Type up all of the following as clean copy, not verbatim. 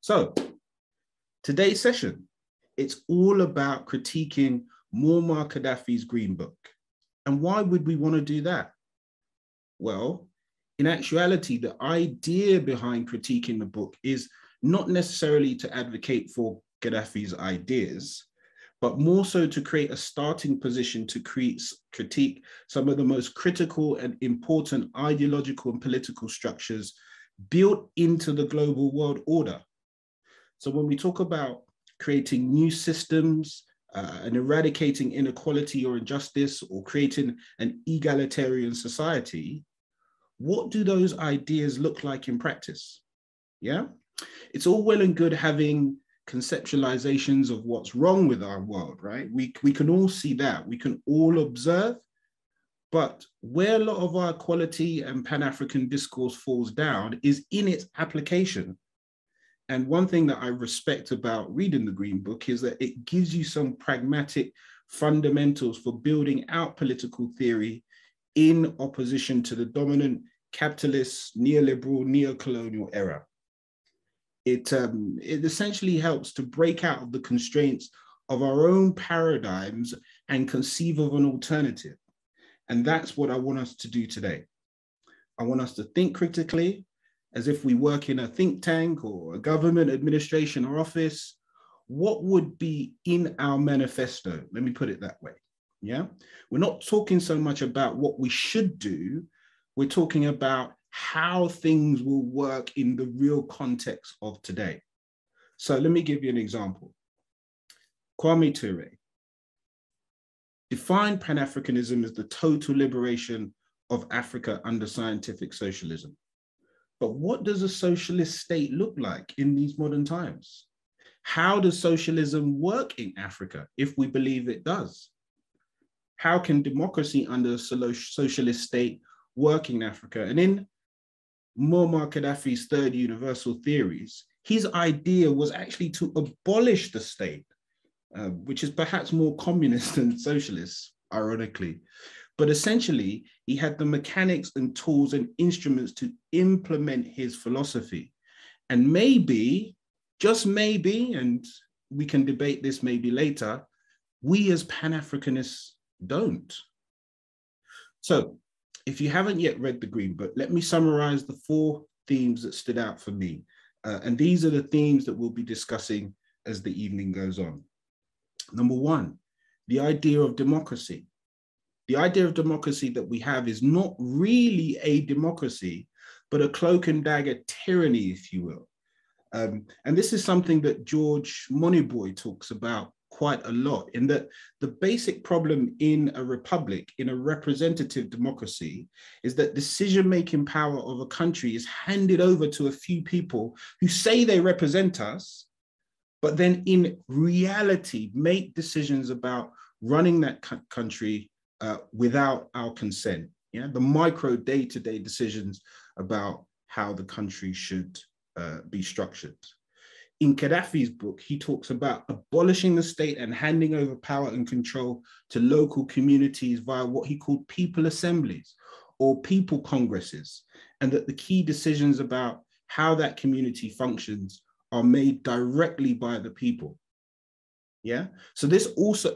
So today's session, it's all about critiquing Muammar Gaddafi's Green Book. And why would we want to do that? Well, in actuality, the idea behind critiquing the book is not necessarily to advocate for Gaddafi's ideas, but more so to create a starting position to critique some of the most critical and important ideological and political structures built into the global world order. So when we talk about creating new systems and eradicating inequality or injustice or creating an egalitarian society, what do those ideas look like in practice? Yeah, it's all well and good having conceptualizations of what's wrong with our world, right? We can all see that, we can all observe, but where a lot of our equality and Pan-African discourse falls down is in its application. And one thing that I respect about reading the Green Book is that it gives you some pragmatic fundamentals for building out political theory in opposition to the dominant capitalist, neoliberal, neo-colonial era. It essentially helps to break out of the constraints of our own paradigms and conceive of an alternative. And that's what I want us to do today. I want us to think critically, as if we work in a think tank or a government administration or office. What would be in our manifesto? Let me put it that way. Yeah, we're not talking so much about what we should do. We're talking about how things will work in the real context of today. So let me give you an example. Kwame Ture defined Pan-Africanism as the total liberation of Africa under scientific socialism. But what does a socialist state look like in these modern times? How does socialism work in Africa if we believe it does? How can democracy under a socialist state work in Africa? And in Muammar Gaddafi's third universal theories, his idea was actually to abolish the state, which is perhaps more communist than socialist, ironically. But essentially, he had the mechanics and tools and instruments to implement his philosophy. And maybe, just maybe, and we can debate this maybe later, we as Pan-Africanists don't. So if you haven't yet read the Green Book, let me summarize the 4 themes that stood out for me. And these are the themes that we'll be discussing as the evening goes on. Number 1, the idea of democracy. The idea of democracy that we have is not really a democracy, but a cloak and dagger tyranny, if you will. And this is something that George Moneyboy talks about quite a lot, in that the basic problem in a republic, in a representative democracy, is that decision-making power of a country is handed over to a few people who say they represent us, but then in reality make decisions about running that country without our consent. Yeah, the micro day-to-day decisions about how the country should be structured. In Gaddafi's book, he talks about abolishing the state and handing over power and control to local communities via what he called people assemblies or people congresses, and that the key decisions about how that community functions are made directly by the people. Yeah, so this also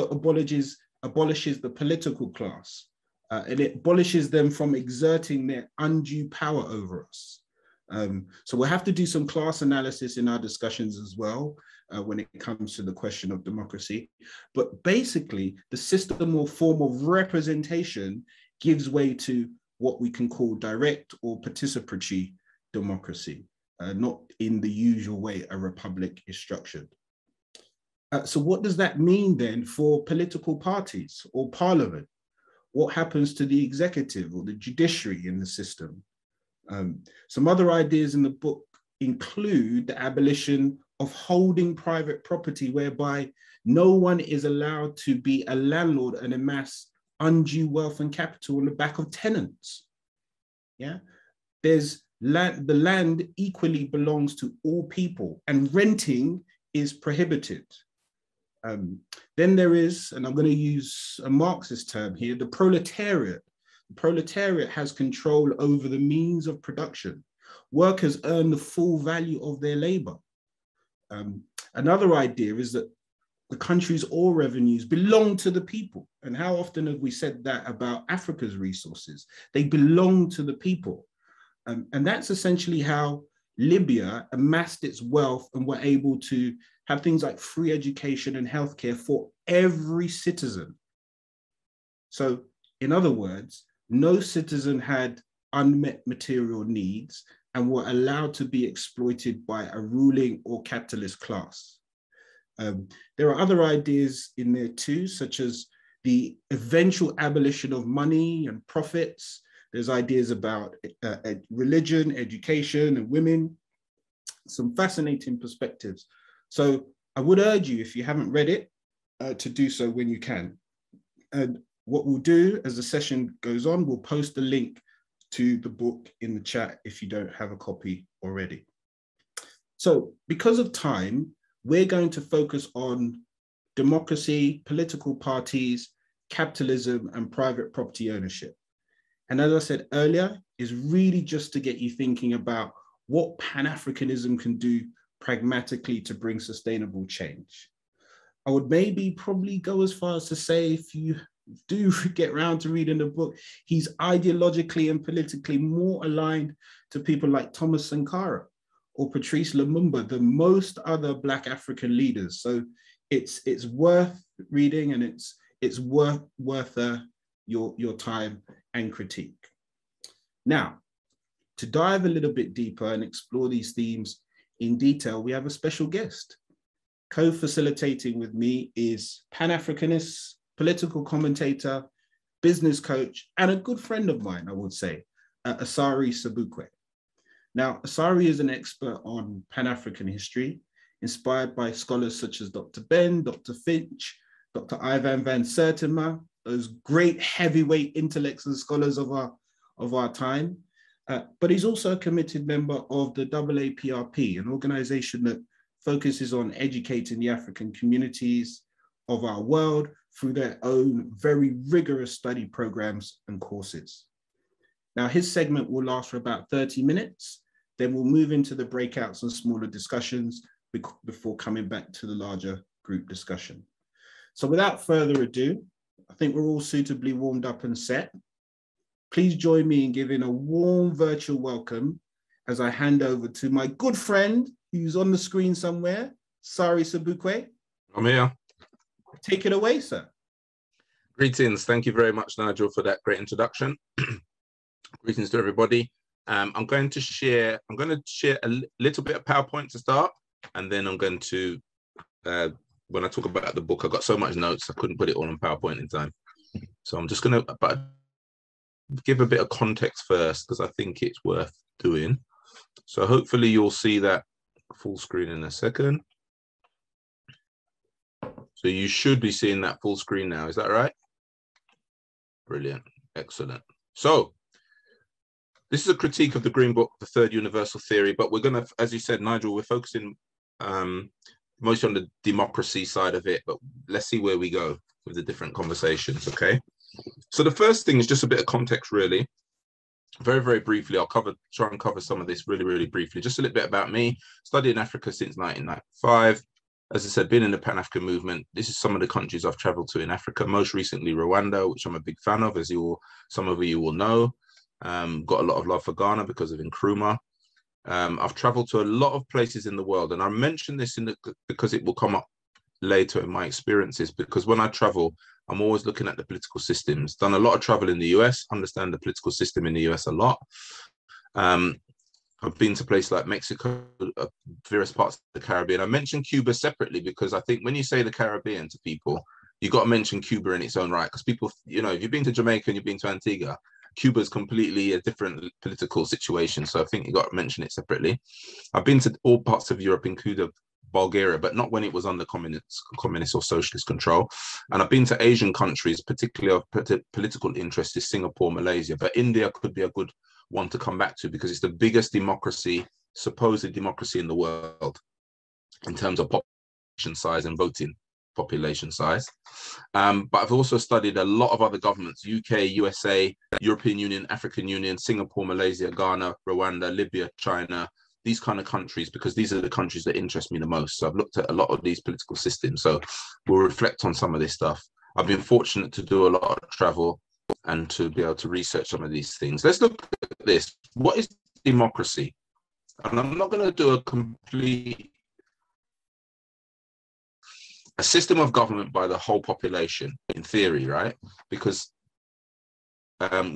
abolishes the political class, and it abolishes them from exerting their undue power over us. So we'll have to do some class analysis in our discussions as well when it comes to the question of democracy. But basically, the system or form of representation gives way to what we can call direct or participatory democracy, not in the usual way a republic is structured. So what does that mean then for political parties or parliament? What happens to the executive or the judiciary in the system? Some other ideas in the book include the abolition of holding private property, whereby no one is allowed to be a landlord and amass undue wealth and capital on the back of tenants. Yeah, there's land, the land equally belongs to all people, and renting is prohibited. Then there is, and I'm going to use a Marxist term here, the proletariat. The proletariat has control over the means of production. workers earn the full value of their labor. Another idea is that the country's oil revenues belong to the people. And how often have we said that about Africa's resources? They belong to the people. And that's essentially how Libya amassed its wealth and were able to have things like free education and healthcare for every citizen. So in other words, no citizen had unmet material needs and were allowed to be exploited by a ruling or capitalist class. There are other ideas in there too, such as the eventual abolition of money and profits. There's ideas about religion, education, and women. Some fascinating perspectives. So I would urge you, if you haven't read it, to do so when you can. And what we'll do as the session goes on, we'll post the link to the book in the chat if you don't have a copy already. So because of time, we're going to focus on democracy, political parties, capitalism, and private property ownership. And as I said earlier, is really just to get you thinking about what Pan-Africanism can do pragmatically to bring sustainable change. I would probably go as far as to say, if you do get around to reading the book, he's ideologically and politically more aligned to people like Thomas Sankara or Patrice Lumumba than most other Black African leaders. So it's worth reading, and it's worth your time and critique. Now, to dive a little bit deeper and explore these themes in detail, we have a special guest. Co-facilitating with me is Pan-Africanist, political commentator, business coach, and a good friend of mine, I would say, Asari Sebukwe. Now, Asari is an expert on Pan-African history, inspired by scholars such as Dr. Ben, Dr. Finch, Dr. Ivan van Sertima, those great heavyweight intellects and scholars of our time. But he's also a committed member of the AAPRP, an organization that focuses on educating the African communities of our world through their own very rigorous study programs and courses. Now, his segment will last for about 30 minutes. Then we'll move into the breakouts and smaller discussions before coming back to the larger group discussion. So without further ado, I think we're all suitably warmed up and set. Please join me in giving a warm virtual welcome as I hand over to my good friend who's on the screen somewhere, Asari Sebukwe. I'm here. Take it away, sir. Greetings. Thank you very much, Nigel, for that great introduction. Greetings to everybody. I'm going to share a little bit of PowerPoint to start, and then I'm going to, when I talk about the book, I've got so much notes, I couldn't put it all on PowerPoint in time. So I'm just going to give a bit of context first, because I think it's worth doing. So hopefully you'll see that full screen in a second. So you should be seeing that full screen now. Is that right? Brilliant. Excellent. So this is a critique of the Green Book, the Third Universal Theory, but we're going to, as you said, Nigel, we're focusing mostly on the democracy side of it, but let's see where we go with the different conversations, okay? So the first thing is just a bit of context, really. Very, very briefly, I'll try and cover some of this really, really briefly. Just a little bit about me. Studied in Africa since 1995. As I said, been in the Pan-African movement. This is some of the countries I've traveled to in Africa, most recently Rwanda, which I'm a big fan of, as some of you will know. Got a lot of love for Ghana because of Nkrumah. I've traveled to a lot of places in the world, and I mention this because it will come up later in my experiences, because when I travel, I'm always looking at the political systems. Done a lot of travel in the US, understand the political system in the US a lot. I've been to places like Mexico, various parts of the Caribbean. I mentioned Cuba separately because I think when you say the Caribbean to people, you got to mention Cuba in its own right, because people, if you've been to Jamaica and you've been to Antigua, Cuba's completely a different political situation. So I think you got to mention it separately. I've been to all parts of Europe, including Bulgaria, but not when it was under communist or socialist control. And I've been to Asian countries, particularly of political interest is Singapore, Malaysia, but India could be a good one to come back to because it's the biggest democracy, supposed democracy in the world in terms of population size and voting population size. But I've also studied a lot of other governments: UK, USA, European Union, African Union, Singapore, Malaysia, Ghana, Rwanda, Libya, China, these kind of countries, because these are the countries that interest me the most. So I've looked at a lot of these political systems. So we'll reflect on some of this stuff. I've been fortunate to do a lot of travel and to be able to research some of these things. Let's look at this. What is democracy? And I'm not going to do a system of government by the whole population, in theory, right? Because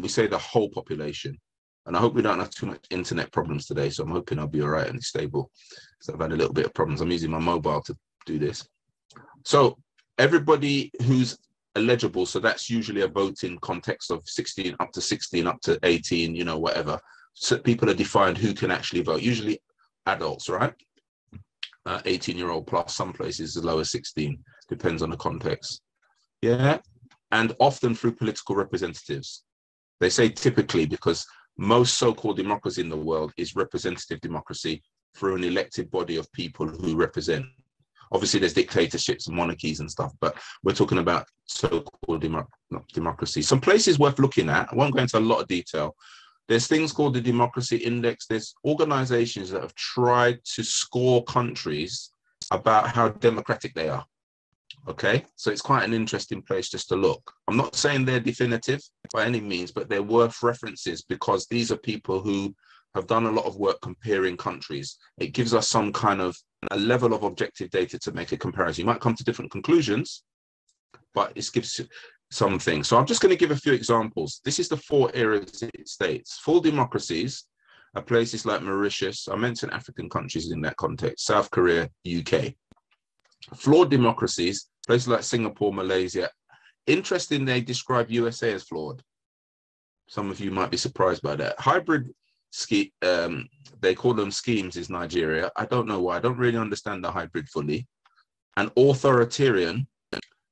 we say the whole population. And I hope we don't have too much internet problems today. So I'm hoping I'll be all right and stable. So I've had a little bit of problems. I'm using my mobile to do this. So everybody who's eligible, so that's usually a voting context of 16 up to 16 up to 18, you know, whatever. So people are defined who can actually vote, usually adults, right? 18-year-old plus, some places as low as 16, depends on the context. Yeah, and often through political representatives. They say typically because most so-called democracy in the world is representative democracy through an elected body of people who represent. Obviously, there's dictatorships and monarchies and stuff, but we're talking about so-called democracy. Some places worth looking at. I won't go into a lot of detail. There's things called the Democracy Index. There's organizations that have tried to score countries about how democratic they are. Okay, so it's quite an interesting place just to look. I'm not saying they're definitive by any means, but they're worth references because these are people who have done a lot of work comparing countries. It gives us some kind of a level of objective data to make a comparison. You might come to different conclusions, but it gives something. So I'm just going to give a few examples. This is the 4 areas it states. Full democracies are places like Mauritius. I mentioned African countries in that context: South Korea, UK. Flawed democracies, places like Singapore, Malaysia. Interesting, they describe USA as flawed. Some of you might be surprised by that. Hybrid they call them schemes, is Nigeria. I don't know why. I don't really understand the hybrid fully. And authoritarian,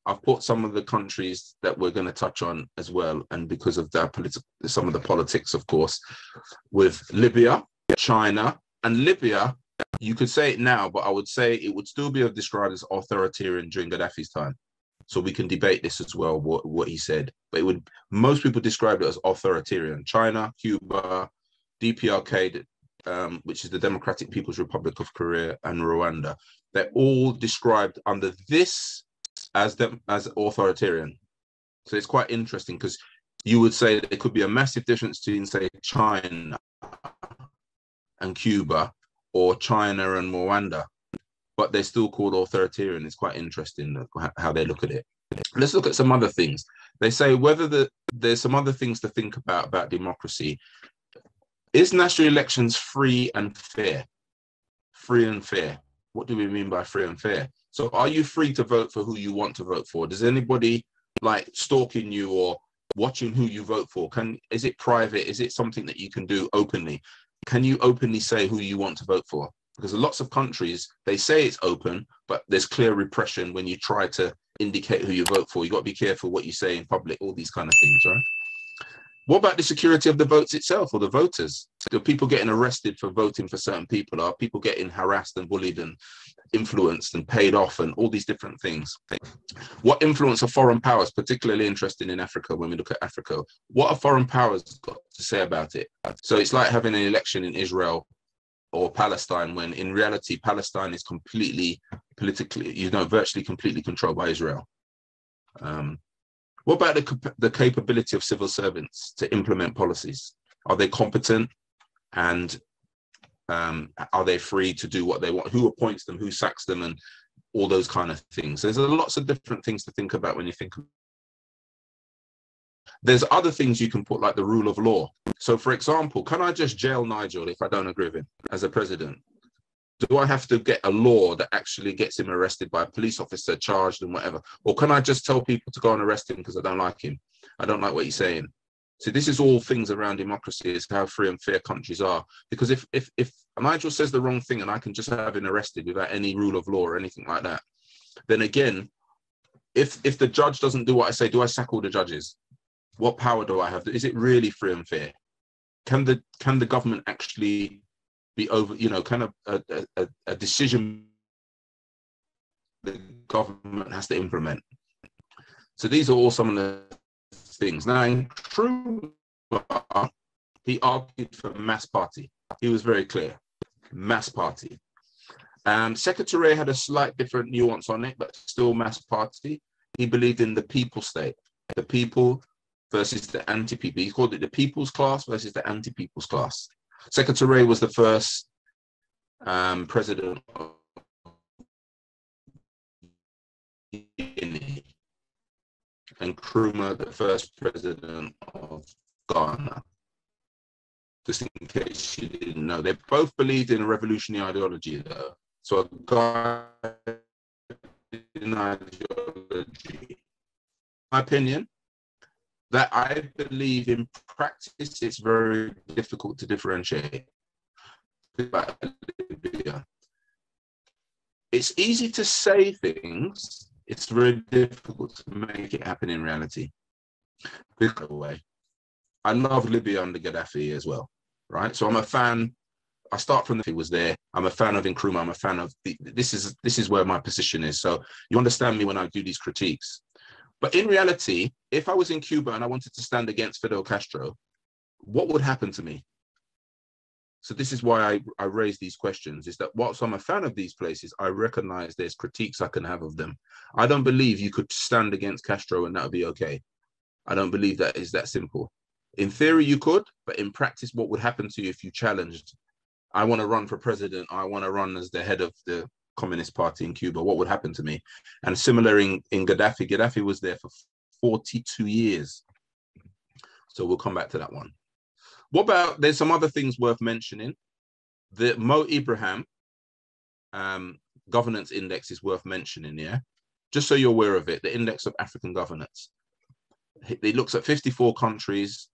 I've put some of the countries that we're going to touch on as well, and because of that some of the politics, of course, with Libya, China, and Libya. You could say it now, but I would say it would still be described as authoritarian during Gaddafi's time. So we can debate this as well, what he said. But most people describe it as authoritarian. China, Cuba, DPRK, which is the Democratic People's Republic of Korea, and Rwanda. They're all described under this as authoritarian. So it's quite interesting because you would say that there could be a massive difference between, say, China and Cuba, or China and Rwanda, but they're still called authoritarian. It's quite interesting how they look at it. Let's look at some other things. They say whether there's some other things to think about democracy. Is national elections free and fair? Free and fair. What do we mean by free and fair? So are you free to vote for who you want to vote for? Does anybody like stalking you or watching who you vote for? Is it private? Is it something that you can do openly? Can you openly say who you want to vote for? Because lots of countries, they say it's open, but there's clear repression when you try to indicate who you vote for. You got to be careful what you say in public, all these kind of things, right? What about the security of the votes itself, or the voters? Are people getting arrested for voting for certain people? Are people getting harassed and bullied and influenced and paid off and all these different things? What influence of foreign powers, particularly interesting in Africa, when we look at Africa, what have foreign powers got to say about it? So it's like having an election in Israel or Palestine, when in reality, Palestine is completely politically, virtually completely controlled by Israel. What about the capability of civil servants to implement policies? Are they competent, and are they free to do what they want? Who appoints them? Who sacks them? And all those kind of things. There's lots of different things to think about when you think. There's other things you can put, like the rule of law. So, for example, can I just jail Nigel if I don't agree with him as a president? Do I have to get a law that actually gets him arrested by a police officer, charged and whatever? Or can I just tell people to go and arrest him because I don't like him? I don't like what he's saying. So this is all things around democracy, is how free and fair countries are. Because if Nigel says the wrong thing and I can just have him arrested without any rule of law or anything like that, then again, if the judge doesn't do what I say, do I sack all the judges? What power do I have? Is it really free and fair? Can the government actually be over, kind of a decision the government has to implement. So these are all some of the things. Now, in Truman, he argued for mass party. He was very clear, mass party. Secretary had a slight different nuance on it, but still mass party. He believed in the people state, the people versus the anti-people. He called it the people's class versus the anti-people's class. Secretary was the first president of Guinea, and Nkrumah, the first president of Ghana. Just in case you didn't know, they both believed in a revolutionary ideology, though. So a guy in ideology, my opinion, that I believe in practice, it's very difficult to differentiate. It's easy to say things, it's very difficult to make it happen in reality. By the way, I love Libya under Gaddafi as well, right? So I'm a fan. I start from the he was there. I'm a fan of Nkrumah. I'm a fan of this is where my position is. So you understand me when I do these critiques. But in reality, if I was in Cuba and I wanted to stand against Fidel Castro, what would happen to me? So this is why I raise these questions, is that whilst I'm a fan of these places, I recognize there's critiques I can have of them. I don't believe you could stand against Castro and that would be okay. I don't believe that is that simple. In theory, you could, but in practice, what would happen to you if you challenged, I want to run for president, I want to run as the head of the Communist Party in Cuba, what would happen to me? And similar in Gaddafi, Gaddafi was there for 42 years. So we'll come back to that one. What about, there's some other things worth mentioning. The Mo Ibrahim governance index is worth mentioning, yeah? Just so you're aware of it, the index of African governance. It looks at 54 countries,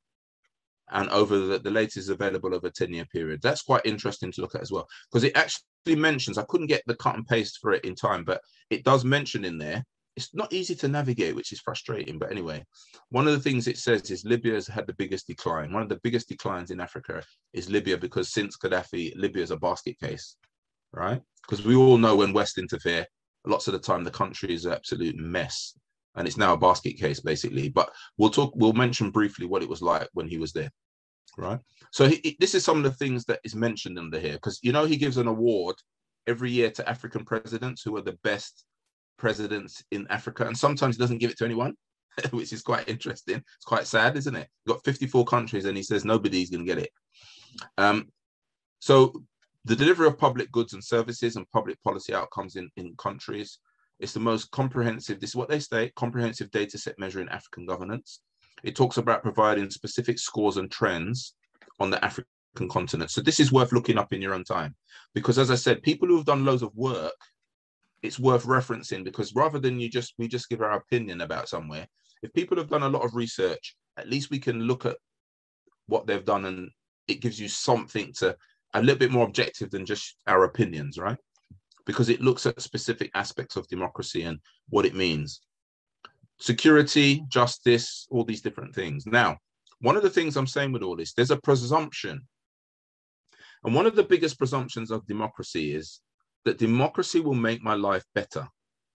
and over the latest is available over a 10-year period. That's quite interesting to look at as well, because it actually mentions, I couldn't get the cut and paste for it in time, but it does mention in there, it's not easy to navigate, which is frustrating. But anyway, one of the things it says is Libya has had the biggest decline. One of the biggest declines in Africa is Libya, because since Gaddafi, Libya is a basket case, right? Because we all know when West interfere, lots of the time the country is an absolute mess. And it's now a basket case, basically. But we'll mention briefly what it was like when he was there, right? So this is some of the things that is mentioned under here, because, you know, he gives an award every year to African presidents who are the best presidents in Africa. And sometimes he doesn't give it to anyone, which is quite interesting. It's quite sad, isn't it? You've got 54 countries and he says nobody's going to get it. So the delivery of public goods and services and public policy outcomes in countries, it's the most comprehensive, this is what they state, comprehensive data set measuring African governance. It talks about providing specific scores and trends on the African continent. So this is worth looking up in your own time, because as I said, people who have done loads of work, it's worth referencing, because rather than we just give our opinion about somewhere, if people have done a lot of research, at least we can look at what they've done, and it gives you something to, a little bit more objective than just our opinions, right? Because it looks at specific aspects of democracy and what it means. Security, justice, all these different things. Now, one of the things I'm saying with all this, there's a presumption. And one of the biggest presumptions of democracy is that democracy will make my life better.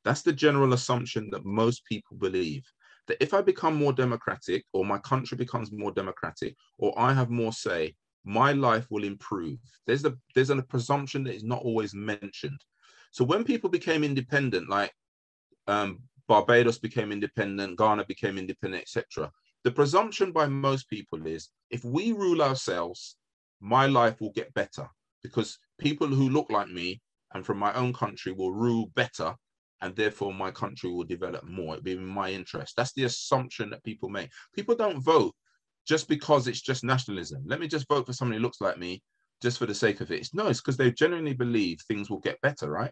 That's the general assumption that most people believe, that if I become more democratic, or my country becomes more democratic, or I have more say, my life will improve. There's a presumption that is not always mentioned. So when people became independent, like Barbados became independent, Ghana became independent, etc., the presumption by most people is, if we rule ourselves, my life will get better, because people who look like me and from my own country will rule better, and therefore my country will develop more. It'll be in my interest. That's the assumption that people make. People don't vote just because it's just nationalism. Let me just vote for somebody who looks like me, just for the sake of it. No, it's because they genuinely believe things will get better, right?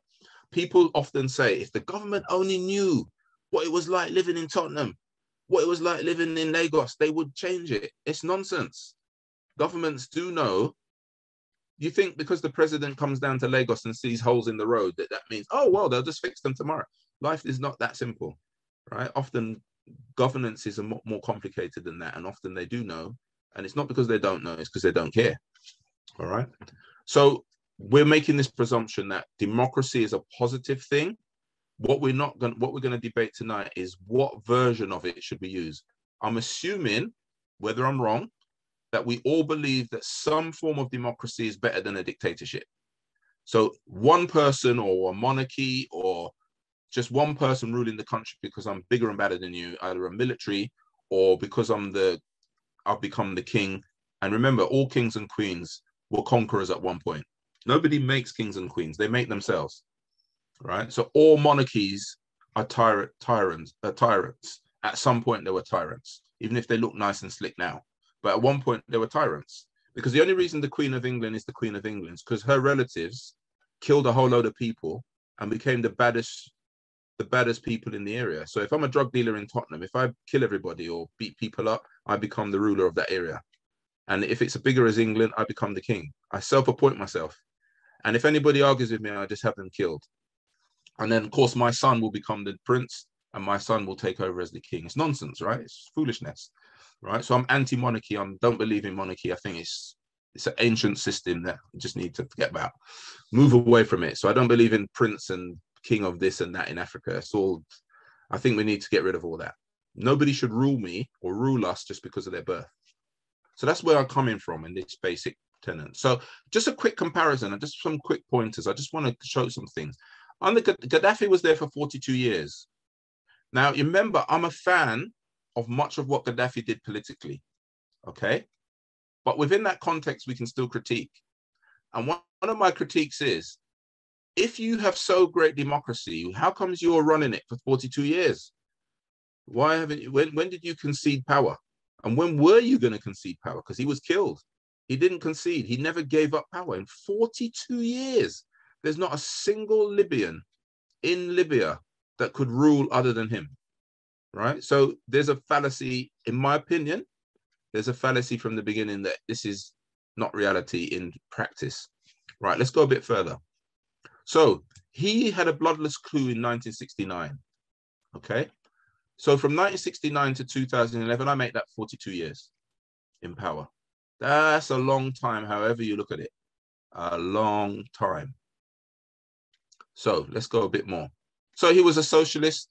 People often say, if the government only knew what it was like living in Tottenham, what it was like living in Lagos, they would change it. It's nonsense. Governments do know. You think because the president comes down to Lagos and sees holes in the road, that means, oh, well, they'll just fix them tomorrow. Life is not that simple, right? Often governance is a lot more complicated than that. And often they do know. And it's not because they don't know, it's because they don't care. All right. So we're making this presumption that democracy is a positive thing, what we're going to debate tonight is what version of it should we use. I'm assuming, whether I'm wrong, that we all believe that some form of democracy is better than a dictatorship. So one person or a monarchy or just one person ruling the country because I'm bigger and badder than you, either a military or because I've become the king. And remember, all kings and queens were conquerors at one point. Nobody makes kings and queens, they make themselves, right? So all monarchies are tyrants. At some point, they were tyrants, even if they look nice and slick now. But at one point, they were tyrants. Because the only reason the Queen of England is the Queen of England is because her relatives killed a whole load of people and became the baddest people in the area. So if I'm a drug dealer in Tottenham, if I kill everybody or beat people up, I become the ruler of that area. And if it's as bigger as England, I become the king. I self-appoint myself. And if anybody argues with me, I just have them killed. And then, of course, my son will become the prince and my son will take over as the king. It's nonsense, right? It's foolishness, right? So I'm anti-monarchy. I don't believe in monarchy. I think it's an ancient system that we just need to forget about. Move away from it. So I don't believe in prince and king of this and that in Africa. It's all, I think we need to get rid of all that. Nobody should rule me or rule us just because of their birth. So that's where I'm coming from in this basic tenet. So just a quick comparison and just some quick pointers. I just want to show some things. Gaddafi was there for 42 years. Now, you remember, I'm a fan of much of what Gaddafi did politically, okay? But within that context, we can still critique. And one of my critiques is, if you have so great democracy, how comes you're running it for 42 years? Why haven't you, when did you concede power? And when were you going to concede power? Because he was killed. He didn't concede. He never gave up power in 42 years. There's not a single Libyan in Libya that could rule other than him, right? So there's a fallacy, in my opinion, there's a fallacy from the beginning that this is not reality in practice. Right, let's go a bit further. So he had a bloodless coup in 1969, okay? So from 1969 to 2011, I make that 42 years in power. That's a long time, however you look at it, a long time. So let's go a bit more. So he was a socialist.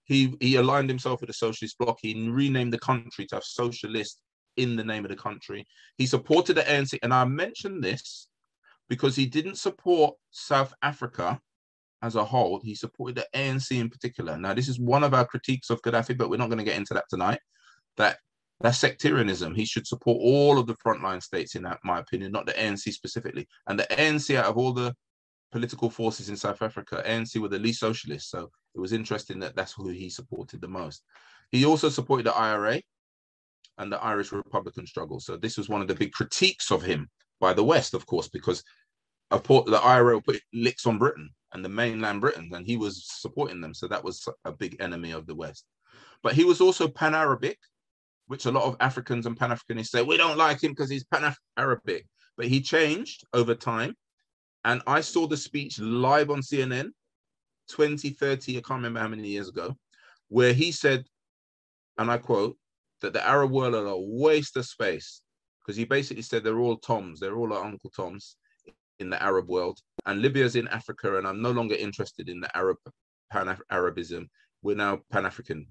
He aligned himself with the socialist bloc. He renamed the country to have socialist in the name of the country. He supported the ANC. And I mention this because he didn't support South Africa as a whole. He supported the ANC in particular. Now, this is one of our critiques of Gaddafi, but we're not going to get into that tonight. That's sectarianism. He should support all of the frontline states, in that, my opinion, not the ANC specifically. And the ANC, out of all the political forces in South Africa, ANC were the least socialist. So it was interesting that that's who he supported the most. He also supported the IRA and the Irish Republican struggle. So this was one of the big critiques of him by the West, of course, because the IRA put licks on Britain and the mainland Britain, and he was supporting them. So that was a big enemy of the West. But he was also Pan-Arabic, which a lot of Africans and Pan-Africanists say, we don't like him because he's Pan-Arabic. But he changed over time. And I saw the speech live on CNN 2030, I can't remember how many years ago, where he said, and I quote, that the Arab world are a waste of space, because he basically said they're all Toms, they're all our Uncle Toms in the Arab world, and Libya's in Africa, and I'm no longer interested in the Pan-Arabism. We're now Pan-African.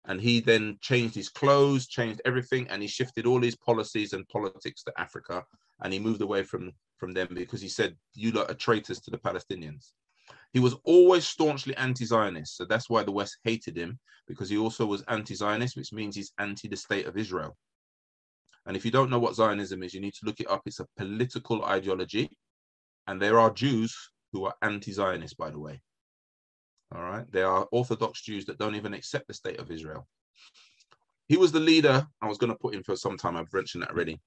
And he then changed his clothes, changed everything, and he shifted all his policies and politics to Africa, and he moved away from them because he said, you lot are traitors to the Palestinians. He was always staunchly anti-Zionist, so that's why the West hated him, because he also was anti-Zionist, which means he's anti the state of Israel. And if you don't know what Zionism is, you need to look it up. It's a political ideology, and there are Jews who are anti-Zionist, by the way. All right, there are Orthodox Jews that don't even accept the state of Israel. He was the leader. I was going to put him for some time. I've mentioned that already.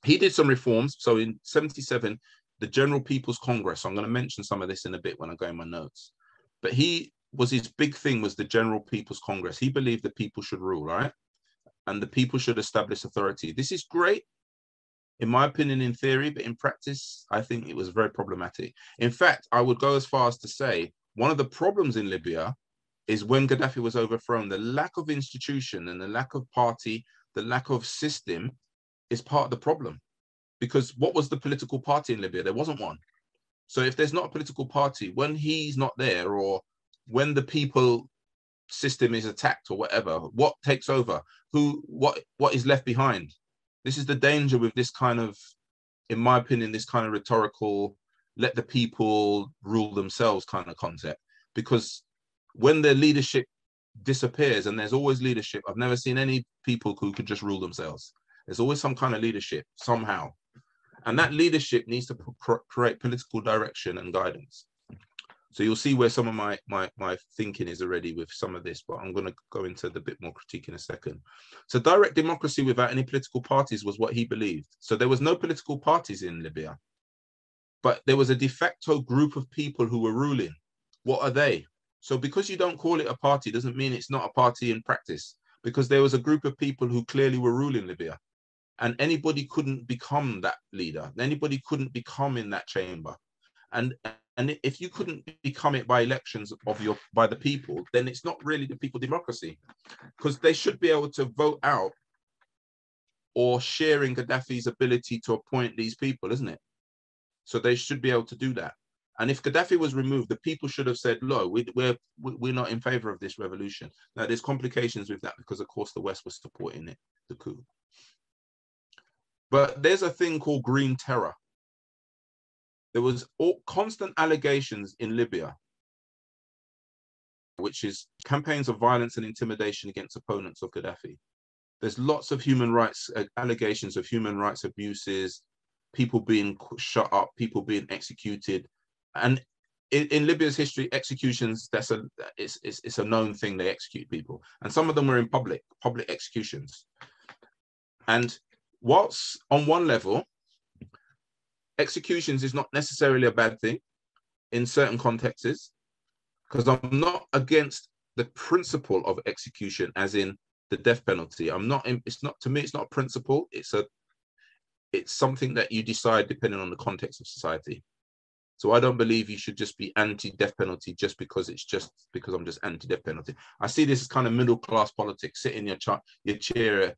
He did some reforms. So in 1977, the General People's Congress, I'm going to mention some of this in a bit when I go in my notes. But his big thing was the General People's Congress. He believed the people should rule, right? And the people should establish authority. This is great, in my opinion, in theory, but in practice, I think it was very problematic. In fact, I would go as far as to say, one of the problems in Libya is when Gaddafi was overthrown, the lack of institution and the lack of party, the lack of system is part of the problem. Because what was the political party in Libya? There wasn't one. So if there's not a political party, when he's not there, or when the people system is attacked or whatever, what takes over? What is left behind? This is the danger with this kind of, in my opinion, this kind of rhetorical, let the people rule themselves kind of concept. Because when the leadership disappears, and there's always leadership, I've never seen any people who could just rule themselves. There's always some kind of leadership somehow. And that leadership needs to create political direction and guidance. So you'll see where some of my thinking is already with some of this, but I'm going to go into the bit more critique in a second. So direct democracy without any political parties was what he believed. So there was no political parties in Libya, but there was a de facto group of people who were ruling. What are they? So because you don't call it a party doesn't mean it's not a party in practice, because there was a group of people who clearly were ruling Libya, and anybody couldn't become that leader. Anybody couldn't become in that chamber. And if you couldn't become it by elections by the people, then it's not really the people democracy, because they should be able to vote out or share in Gaddafi's ability to appoint these people, isn't it? So they should be able to do that. And if Gaddafi was removed, the people should have said, "No, we're not in favor of this revolution." Now, there's complications with that because, of course, the West was supporting it, the coup. But there's a thing called green terror. There was constant allegations in Libya, which is campaigns of violence and intimidation against opponents of Gaddafi. There's lots of human rights, allegations of human rights abuses, people being shut up, people being executed. And in Libya's history, executions, it's a known thing. They execute people. And some of them were in public executions. And whilst on one level, executions is not necessarily a bad thing in certain contexts, because I'm not against the principle of execution, as in the death penalty. To me, it's not a principle. It's something that you decide depending on the context of society. So I don't believe you should just be anti-death penalty just because I'm just anti-death penalty. I see this as kind of middle-class politics, sit in your chair,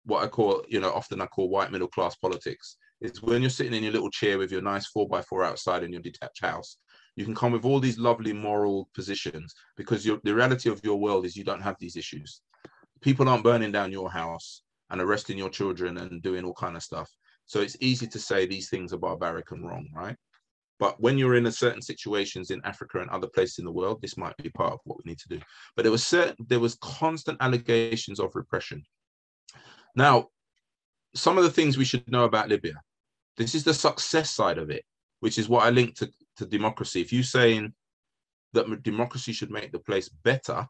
what I call, often I call white middle-class politics. It's when you're sitting in your little chair with your nice 4x4 outside in your detached house. You can come with all these lovely moral positions because the reality of your world is you don't have these issues. People aren't burning down your house and arresting your children and doing all kind of stuff. So it's easy to say these things are barbaric and wrong, right? But when you're in certain situations in Africa and other places in the world, this might be part of what we need to do. But there was constant allegations of repression. Now, some of the things we should know about Libya. This is the success side of it, which is what I link to democracy. If you're saying that democracy should make the place better,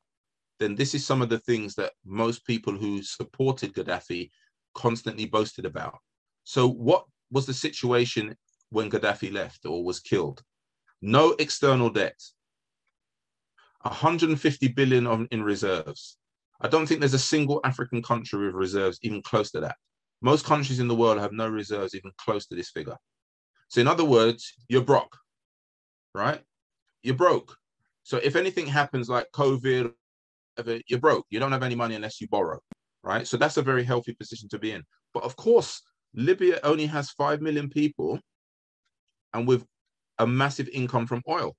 then this is some of the things that most people who supported Gaddafi constantly boasted about. So what was the situation when Gaddafi left or was killed? No external debt, 150 billion in reserves. I don't think there's a single African country with reserves even close to that. Most countries in the world have no reserves even close to this figure. So in other words, you're broke, right? You're broke. So if anything happens like COVID, you're broke. You don't have any money unless you borrow, right? So that's a very healthy position to be in. But of course, Libya only has 5 million people and with a massive income from oil.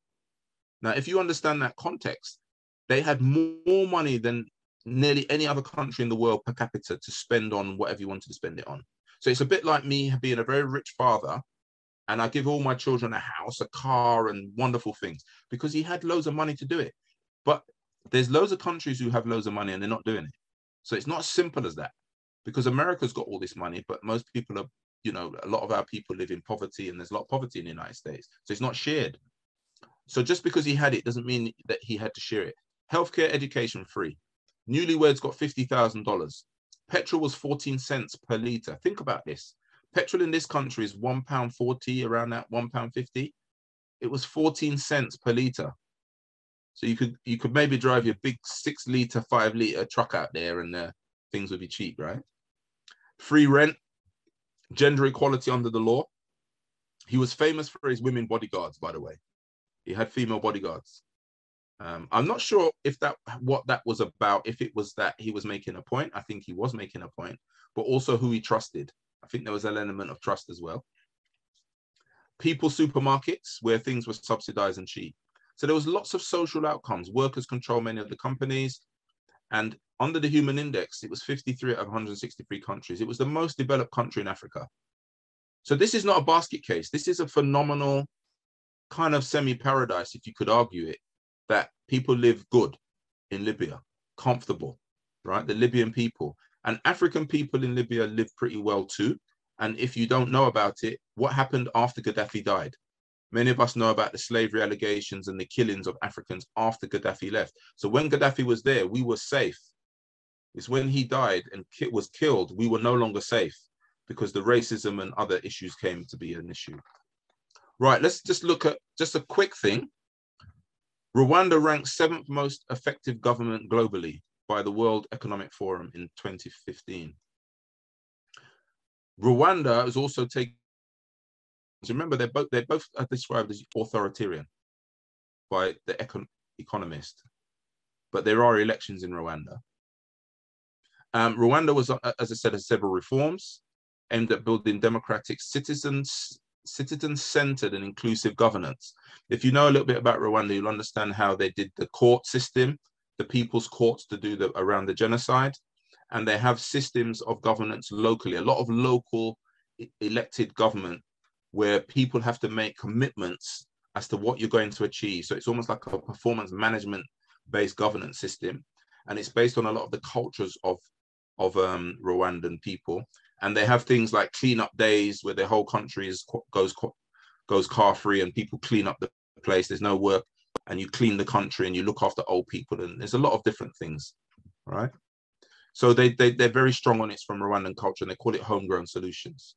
Now, if you understand that context, they had more money than nearly any other country in the world per capita to spend on whatever you wanted to spend it on. So it's a bit like me being a very rich father and I give all my children a house, a car and wonderful things because he had loads of money to do it. But there's loads of countries who have loads of money and they're not doing it. So it's not as simple as that because America's got all this money, but most people are, a lot of our people live in poverty and there's a lot of poverty in the United States. So it's not shared. So just because he had it doesn't mean that he had to share it. Healthcare, education, free. Newlyweds got $50,000. Petrol was 14 cents per litre. Think about this. Petrol in this country is £1.40, around that, £1.50. It was 14 cents per litre. So you could maybe drive your big 6 litre, 5 litre truck out there and things would be cheap, right? Free rent, gender equality under the law. He was famous for his women bodyguards, by the way. He had female bodyguards. I'm not sure what that was about, if it was that he was making a point. I think he was making a point, but also who he trusted. I think there was an element of trust as well. People supermarkets where things were subsidized and cheap. So there was lots of social outcomes. Workers control many of the companies. And under the Human Index, it was 53 out of 163 countries. It was the most developed country in Africa. So this is not a basket case. This is a phenomenal kind of semi-paradise, if you could argue it, that people live good in Libya, comfortable, right? The Libyan people. And African people in Libya live pretty well too. And if you don't know about it, what happened after Gaddafi died? Many of us know about the slavery allegations and the killings of Africans after Gaddafi left. So when Gaddafi was there, we were safe. It's when he died and was killed, we were no longer safe because the racism and other issues came to be an issue. Right, let's just look at just a quick thing. Rwanda ranked 7th most effective government globally by the World Economic Forum in 2015. Rwanda is also taking, remember, they're both described as authoritarian by the Economist, but there are elections in Rwanda. Rwanda was, as I said, has several reforms aimed at building democratic citizen-centered and inclusive governance. If you know a little bit about Rwanda, you'll understand how they did the court system, the people's courts to do around the genocide, and they have systems of governance locally, a lot of local elected government where people have to make commitments as to what you're going to achieve. So it's almost like a performance management based governance system. And it's based on a lot of the cultures of Rwandan people. And they have things like cleanup days where the whole country goes car free and people clean up the place. There's no work and you clean the country and you look after old people. And there's a lot of different things, right? So they're very strong on it from Rwandan culture and they call it homegrown solutions.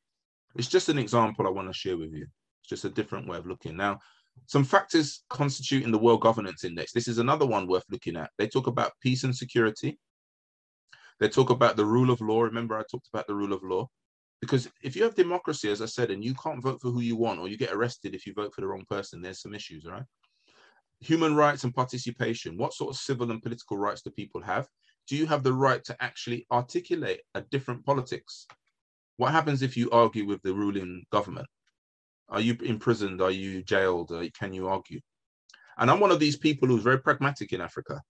It's just an example I want to share with you. It's just a different way of looking. Now, some factors constituting the World Governance Index. This is another one worth looking at. They talk about peace and security. They talk about the rule of law. Remember, I talked about the rule of law. Because if you have democracy, as I said, and you can't vote for who you want, or you get arrested if you vote for the wrong person, there's some issues, right? Human rights and participation. What sort of civil and political rights do people have? Do you have the right to actually articulate a different politics? What happens if you argue with the ruling government? Are you imprisoned? Are you jailed? Can you argue? And I'm one of these people who's very pragmatic in Africa.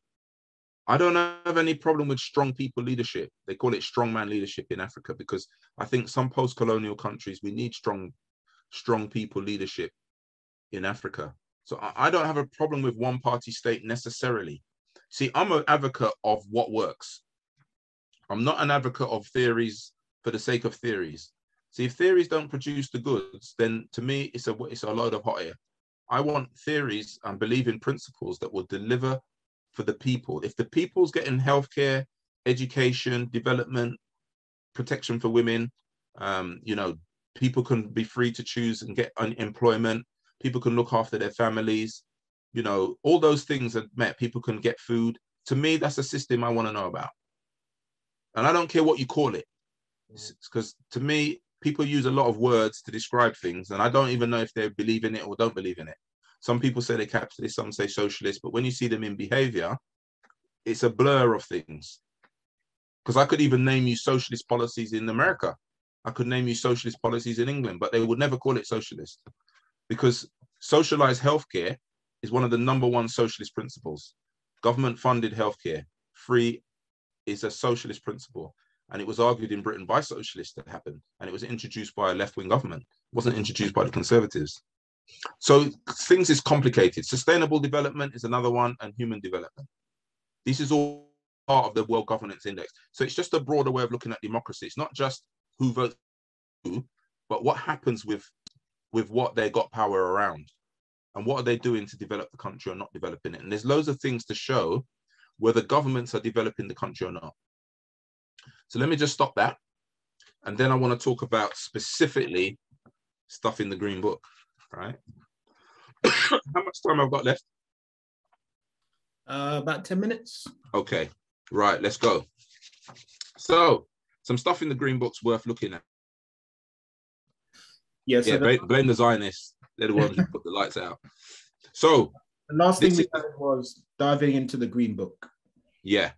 I don't have any problem with strong people leadership. They call it strongman leadership in Africa because I think some post-colonial countries, we need strong people leadership in Africa. So I don't have a problem with one party state necessarily. See, I'm an advocate of what works. I'm not an advocate of theories for the sake of theories. See, if theories don't produce the goods, then to me, it's a load of hot air. I want theories and believe in principles that will deliver for the people. If the people's getting healthcare, education, development, protection for women, people can be free to choose and get employment. People can look after their families. All those things are met. People can get food. To me, that's a system I want to know about. And I don't care what you call it. Because to me, people use a lot of words to describe things, and I don't even know if they believe in it or don't believe in it. Some people say they're capitalist, some say socialist, but when you see them in behavior, it's a blur of things. Because I could even name you socialist policies in America. I could name you socialist policies in England, but they would never call it socialist. Because socialized healthcare is one of the #1 socialist principles. Government-funded healthcare, free, is a socialist principle. And it was argued in Britain by socialists that happened. And it was introduced by a left-wing government. It wasn't introduced by the Conservatives. So things is complicated. Sustainable development is another one, and human development. This is all part of the World Governance Index. So it's just a broader way of looking at democracy. It's not just who votes who, but what happens with what they got power around. And what are they doing to develop the country or not developing it? And there's loads of things to show whether governments are developing the country or not. So let me just stop that. And then I want to talk about specifically stuff in the Green Book, right? How much time I've got left? About 10 minutes. Okay, right, let's go. So some stuff in the Green Book's worth looking at. Yes. Yeah, blame the Zionists. They're the ones who put the lights out. So the last thing we had was diving into the Green Book. Yeah.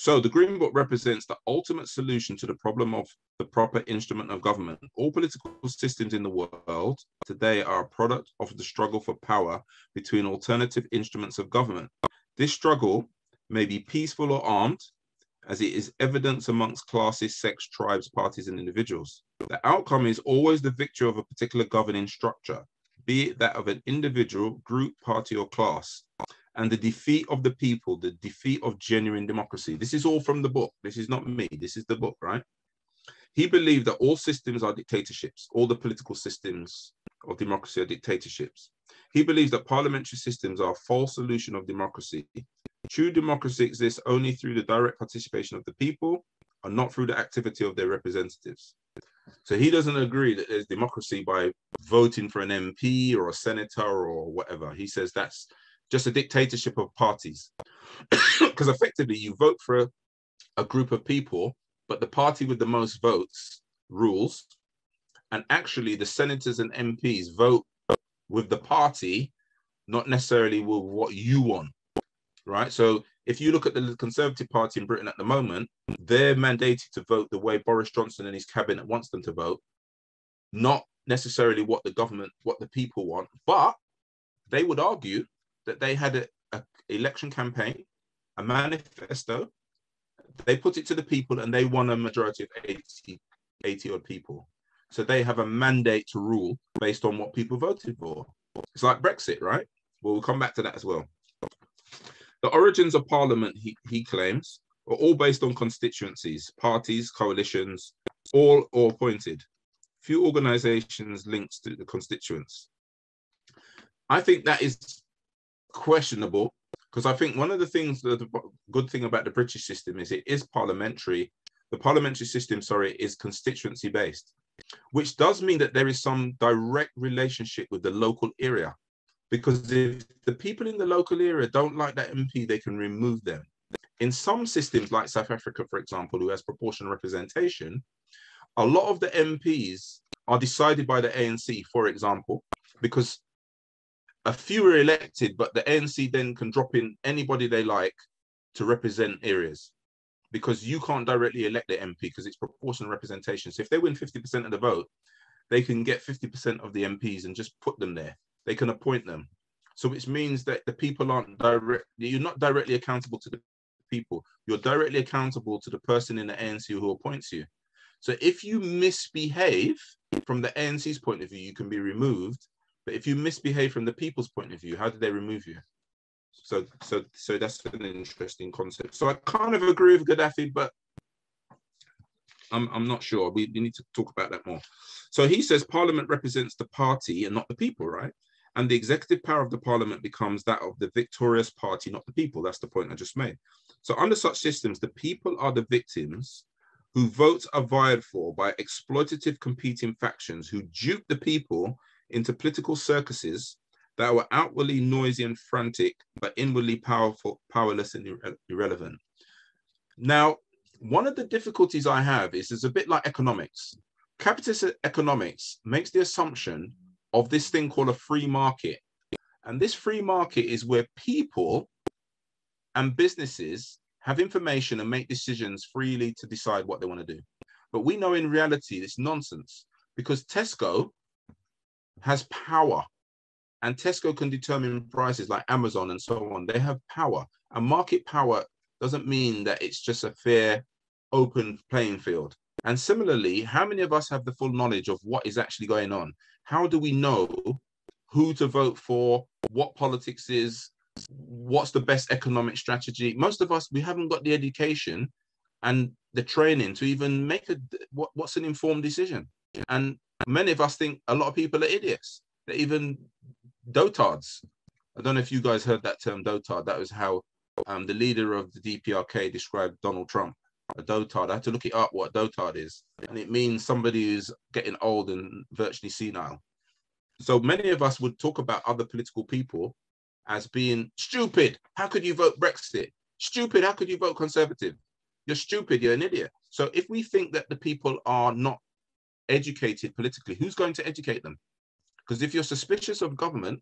So the Green Book represents the ultimate solution to the problem of the proper instrument of government. All political systems in the world today are a product of the struggle for power between alternative instruments of government. This struggle may be peaceful or armed, as it is evidence amongst classes, sects, tribes, parties, and individuals. The outcome is always the victory of a particular governing structure, be it that of an individual, group, party, or class, and the defeat of the people, the defeat of genuine democracy. This is all from the book. This is not me. This is the book, right? He believed that all systems are dictatorships. All the political systems of democracy are dictatorships. He believes that parliamentary systems are a false solution of democracy. True democracy exists only through the direct participation of the people and not through the activity of their representatives. So he doesn't agree that there's democracy by voting for an MP or a senator or whatever. He says that's just a dictatorship of parties. Because effectively you vote for a group of people, but the party with the most votes rules. And actually the senators and MPs vote with the party, not necessarily with what you want, right? So if you look at the Conservative Party in Britain at the moment, they're mandated to vote the way Boris Johnson and his cabinet wants them to vote, not necessarily what the government, what the people want, but they would argue that they had an election campaign, a manifesto, they put it to the people and they won a majority of 80 odd people. So they have a mandate to rule based on what people voted for. It's like Brexit, right? Well, we'll come back to that as well. The origins of Parliament, he claims, are all based on constituencies, parties, coalitions, all appointed. Few organizations linked to the constituents. I think that is questionable, because I think one of the things, the good thing about the British system is it is parliamentary. The parliamentary system, sorry, is constituency based, which does mean that there is some direct relationship with the local area. Because if the people in the local area don't like that MP, they can remove them. In some systems like South Africa, for example, who has proportional representation, a lot of the MPs are decided by the ANC, for example, because a few are elected, but the ANC then can drop in anybody they like to represent areas, because you can't directly elect the MP because it's proportional representation. So if they win 50% of the vote, they can get 50% of the MPs and just put them there. They can appoint them. So which means that the people aren't you're not directly accountable to the people. You're directly accountable to the person in the ANC who appoints you. So if you misbehave from the ANC's point of view, you can be removed. But if you misbehave from the people's point of view, how do they remove you? So that's an interesting concept. So I kind of agree with Gaddafi, but I'm not sure. We need to talk about that more. So he says Parliament represents the party and not the people, right? And the executive power of the Parliament becomes that of the victorious party, not the people. That's the point I just made. So under such systems, the people are the victims whose votes are vied for by exploitative competing factions who dupe the people into political circuses that were outwardly noisy and frantic, but inwardly powerless and irrelevant. Now, one of the difficulties I have is it's a bit like economics. Capitalist economics makes the assumption of this thing called a free market. And this free market is where people and businesses have information and make decisions freely to decide what they want to do. But we know in reality, it's nonsense, because Tesco has power, and Tesco can determine prices like Amazon and so on. They have power, and market power doesn't mean that it's just a fair, open playing field. And similarly, how many of us have the full knowledge of what is actually going on? How do we know who to vote for, what politics is, what's the best economic strategy? Most of us, we haven't got the education and the training to even make what's an informed decision. And many of us think a lot of people are idiots. They're even dotards. I don't know if you guys heard that term, dotard. That was how the leader of the DPRK described Donald Trump, a dotard. I had to look it up what a dotard is. And it means somebody who's getting old and virtually senile. So many of us would talk about other political people as being stupid. How could you vote Brexit? Stupid. How could you vote Conservative? You're stupid. You're an idiot. So if we think that the people are not educated politically, who's going to educate them? Because if you're suspicious of government,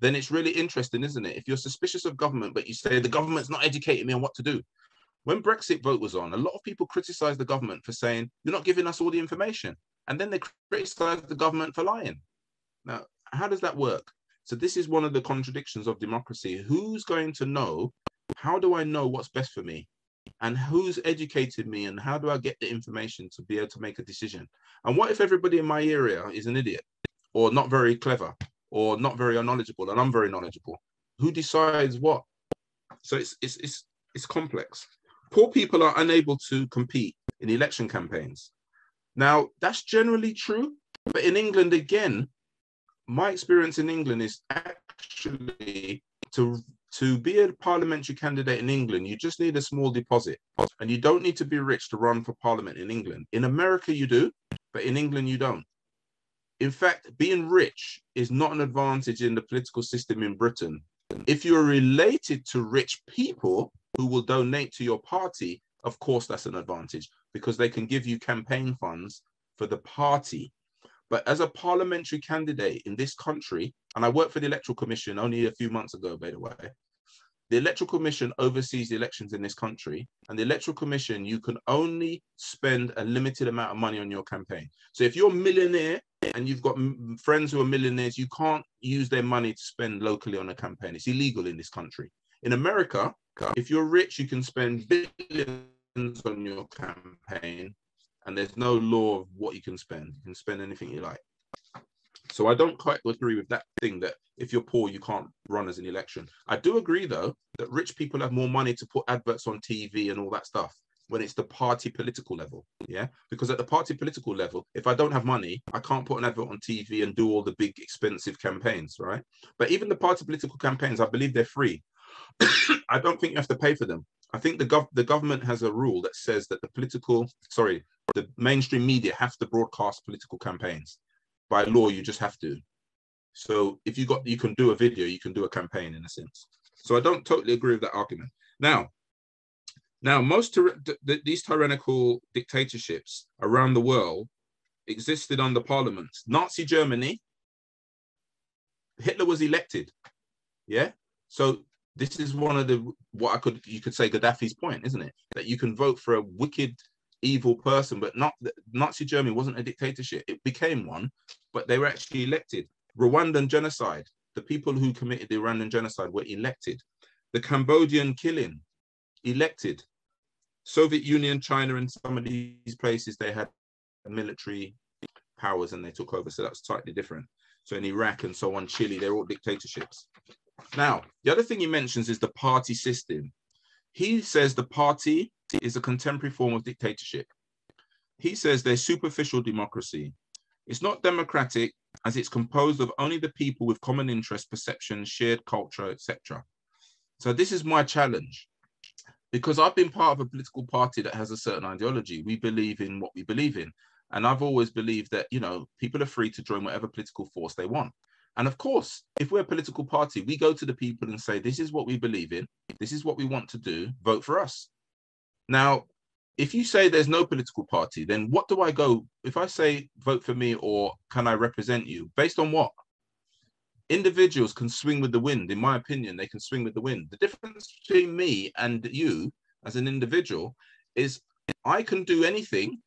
then it's really interesting, isn't it? If you're suspicious of government, but you say the government's not educating me on what to do, When Brexit vote was on, a lot of people criticized the government for saying, you're not giving us all the information. And then they criticized the government for lying. Now, how does that work? So this is one of the contradictions of democracy. Who's going to know? How do I know what's best for me? And who's educated me? And how do I get the information to be able to make a decision? And what if everybody in my area is an idiot or not very clever or not very knowledgeable and I'm very knowledgeable? Who decides what? So it's complex. Poor people are unable to compete in election campaigns. Now, that's generally true. But in England, again, my experience in England is actually to be a parliamentary candidate in England, you just need a small deposit. And you don't need to be rich to run for parliament in England. In America, you do, but in England, you don't. In fact, being rich is not an advantage in the political system in Britain. If you're related to rich people who will donate to your party, of course, that's an advantage because they can give you campaign funds for the party. But as a parliamentary candidate in this country, and I worked for the Electoral Commission only a few months ago, by the way, the Electoral Commission oversees the elections in this country, and the Electoral Commission, you can only spend a limited amount of money on your campaign. So if you're a millionaire and you've got friends who are millionaires, you can't use their money to spend locally on a campaign. It's illegal in this country. In America, if you're rich, you can spend billions on your campaign, and there's no law of what you can spend. You can spend anything you like. So I don't quite agree with that thing that if you're poor, you can't run as an election. I do agree, though, that rich people have more money to put adverts on TV and all that stuff when it's the party political level. Yeah, because at the party political level, if I don't have money, I can't put an advert on TV and do all the big expensive campaigns, right? But even the party political campaigns, I believe they're free. I don't think you have to pay for them. I think the government has a rule that says that the mainstream media have to broadcast political campaigns. By law, you just have to. So if you can do a video, you can do a campaign in a sense. So I don't totally agree with that argument. Now these tyrannical dictatorships around the world existed under parliaments. Nazi Germany, Hitler was elected. Yeah. So this is one of you could say Gaddafi's point, isn't it? That you can vote for a wicked, evil person, but not Nazi Germany wasn't a dictatorship. It became one, but they were actually elected. Rwandan genocide, the people who committed the Rwandan genocide were elected. The Cambodian killing, elected. Soviet Union, China, and some of these places, they had military powers and they took over. So that's slightly different. So in Iraq and so on, Chile, they're all dictatorships. Now, the other thing he mentions is the party system. He says the party is a contemporary form of dictatorship. He says there's superficial democracy. It's not democratic as it's composed of only the people with common interests, perceptions, shared culture, etc. So this is my challenge, because I've been part of a political party that has a certain ideology. We believe in what we believe in. And I've always believed that, people are free to join whatever political force they want. And of course, if we're a political party, we go to the people and say, this is what we believe in. This is what we want to do. Vote for us. Now, if you say there's no political party, then what do I go? If I say vote for me or can I represent you? Based on what? Individuals can swing with the wind. In my opinion, they can swing with the wind. The difference between me and you as an individual is I can do anything,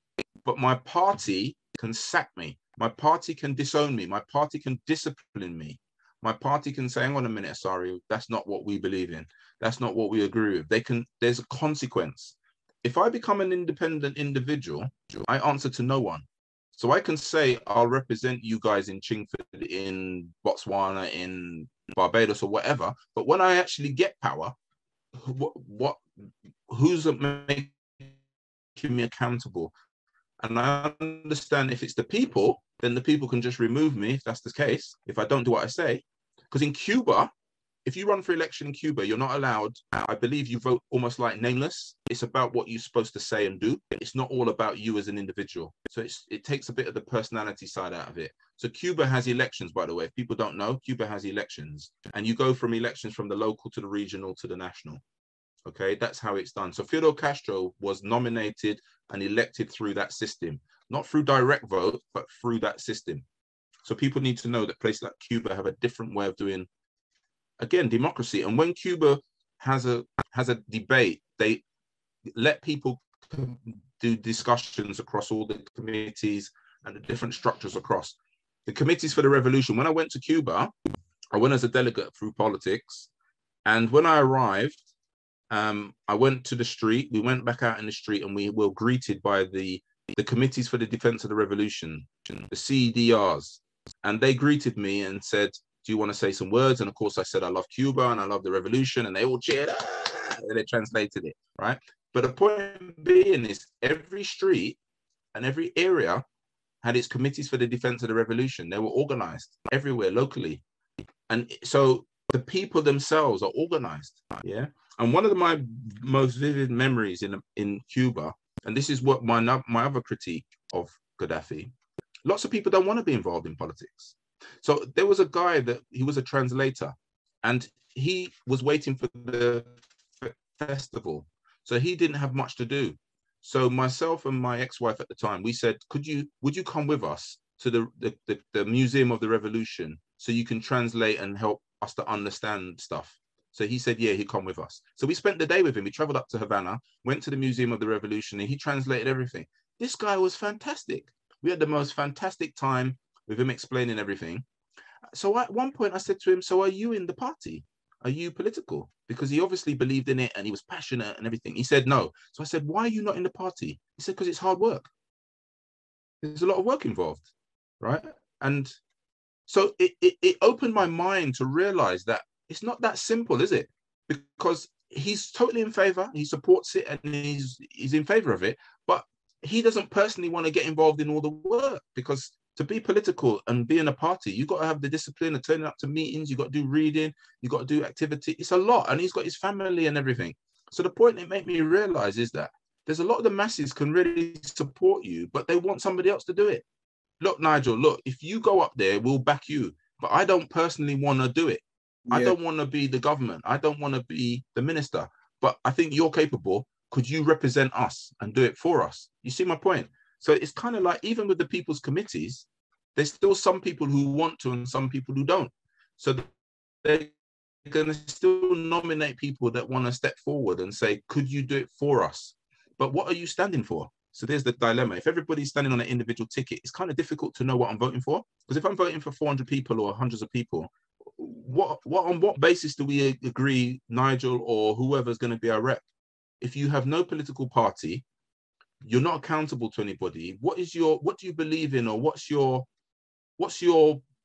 but my party can sack me. My party can disown me. My party can discipline me. My party can say, hang on a minute, sorry, that's not what we believe in. That's not what we agree with. There's a consequence. If I become an independent individual, I answer to no one. So I can say, I'll represent you guys in Chingford, in Botswana, in Barbados or whatever. But when I actually get power, who's making me accountable? And I understand if it's the people, then the people can just remove me if that's the case, if I don't do what I say. Because in Cuba, if you run for election in Cuba, you're not allowed, I believe you vote almost like nameless. It's about what you're supposed to say and do. It's not all about you as an individual. So it takes a bit of the personality side out of it. So Cuba has elections, by the way. If people don't know, Cuba has elections. And you go from elections from the local to the regional to the national. Okay, that's how it's done. So Fidel Castro was nominated and elected through that system, not through direct vote, but through that system. So people need to know that places like Cuba have a different way of doing, again, democracy. And when Cuba has a debate, let people do discussions across all the committees and the different structures across. The committees for the revolution, when I went to Cuba, I went as a delegate through politics. And when I arrived, I went to the street, we went back out in the street, and we were greeted by the committees for the defense of the revolution, the CDRs. And they greeted me and said, do you want to say some words? And of course I said, I love Cuba and I love the revolution. And they all cheered, and they translated it, right? But the point being is every street and every area had its committees for the defense of the revolution. They were organized everywhere locally. And so the people themselves are organized, yeah? And one of my most vivid memories in Cuba, and this is what my other critique of Gaddafi, lots of people don't want to be involved in politics. So there was a guy that he was a translator, and he was waiting for the festival. So he didn't have much to do. So myself and my ex-wife at the time, we said, would you come with us to the Museum of the Revolution so you can translate and help us to understand stuff? So he said, yeah, he'd come with us. So we spent the day with him. We traveled up to Havana, went to the Museum of the Revolution, and he translated everything. This guy was fantastic. We had the most fantastic time with him explaining everything. So at one point I said to him, so are you in the party? Are you political? Because he obviously believed in it and he was passionate and everything. He said no. So I said, why are you not in the party? He said, because it's hard work. There's a lot of work involved, right? And so it opened my mind to realize that it's not that simple, is it? Because he's totally in favor, he supports it, and he's in favor of it, but he doesn't personally want to get involved in all the work, because to be political and be in a party, you've got to have the discipline of turning up to meetings, you've got to do reading, you've got to do activity. It's a lot, and he's got his family and everything. So the point it made me realize is that there's a lot of the masses can really support you, but they want somebody else to do it. Look, Nigel, look, if you go up there, we'll back you, but I don't personally want to do it. Yeah. I don't want to be the government. I don't want to be the minister, but I think you're capable. Could you represent us and do it for us? You see my point? So it's kind of like, even with the people's committees, there's still some people who want to and some people who don't. So they're going to still nominate people that want to step forward and say, could you do it for us? But what are you standing for? So there's the dilemma. If everybody's standing on an individual ticket, it's kind of difficult to know what I'm voting for. Because if I'm voting for 400 people or hundreds of people, on what basis do we agree, Nigel or whoever's going to be our rep? If you have no political party, you're not accountable to anybody. What do you believe in, or what's your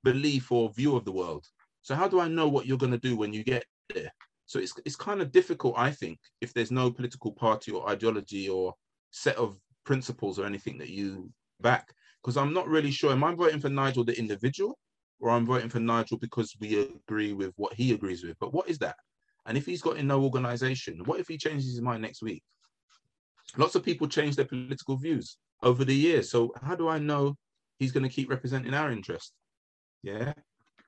belief or view of the world? So how do I know what you're going to do when you get there? So it's kind of difficult, I think, if there's no political party or ideology or set of principles or anything that you back, because I'm not really sure, am I voting for Nigel the individual, or I'm voting for Nigel because we agree with what he agrees with? But what is that? And if he's got in no organization, what if he changes his mind next week? Lots of people change their political views over the years. So how do I know he's going to keep representing our interest? Yeah.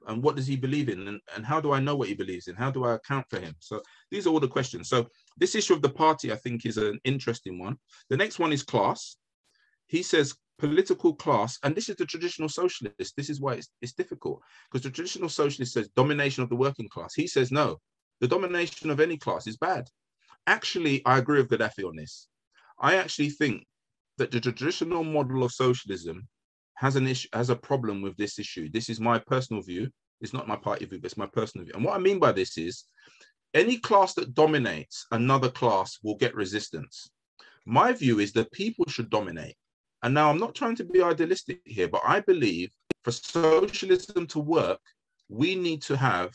And what does he believe in? And how do I know what he believes in? How do I account for him? So these are all the questions. So this issue of the party, I think, is an interesting one. The next one is class. He says political class, and this is the traditional socialist. This is why it's difficult, because the traditional socialist says domination of the working class. He says, no, the domination of any class is bad. Actually, I agree with Gaddafi on this. I actually think that the traditional model of socialism has a problem with this issue. This is my personal view. It's not my party view, but it's my personal view. And what I mean by this is, any class that dominates another class will get resistance. My view is that people should dominate. And now I'm not trying to be idealistic here, but I believe for socialism to work, we need to have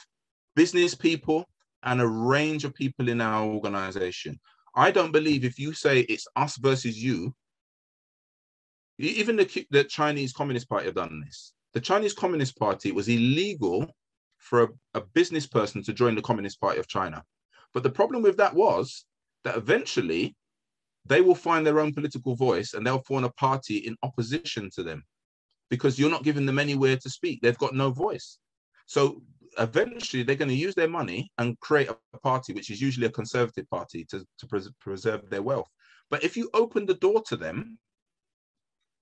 business people and a range of people in our organization. I don't believe if you say it's us versus you, even the Chinese Communist Party have done this. The Chinese Communist Party, it was illegal for a business person to join the Communist Party of China. But the problem with that was that eventually they will find their own political voice and they'll form a party in opposition to them, because you're not giving them anywhere to speak. They've got no voice. So eventually they're going to use their money and create a party, which is usually a conservative party, to preserve their wealth. But if you open the door to them,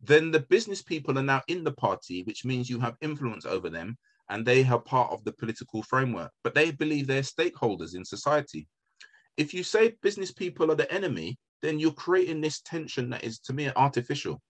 then the business people are now in the party, which means you have influence over them and they are part of the political framework, but they believe they're stakeholders in society. If you say business people are the enemy, then you're creating this tension that is, to me, artificial.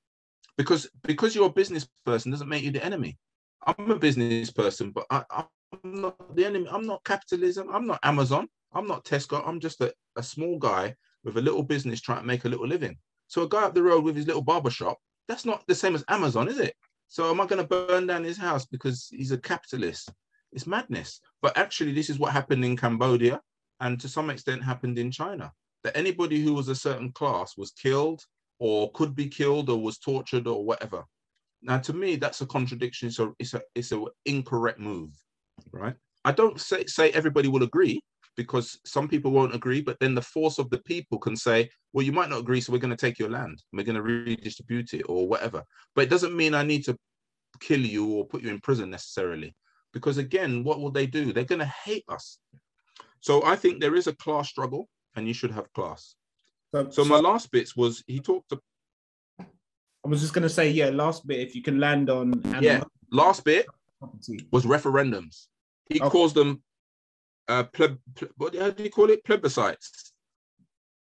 Because you're a business person doesn't make you the enemy. I'm a business person, but I'm not the enemy. I'm not capitalism. I'm not Amazon. I'm not Tesco. I'm just a small guy with a little business trying to make a little living. So a guy up the road with his little barber shop, that's not the same as Amazon, is it? So am I going to burn down his house because he's a capitalist? It's madness. But actually, this is what happened in Cambodia and to some extent happened in China. That anybody who was a certain class was killed or could be killed or was tortured or whatever. Now, to me, that's a contradiction. So it's an incorrect move, right? I don't say everybody will agree, because some people won't agree, but then the force of the people can say, well, you might not agree, so we're going to take your land. We're going to redistribute it or whatever. But it doesn't mean I need to kill you or put you in prison necessarily. Because again, what will they do? They're going to hate us. So I think there is a class struggle and you should have class. So my last bits was, he talked to... I was just going to say, yeah, last bit, if you can land on... Yeah, last bit was referendums. He calls them... what do you call it? Plebiscites.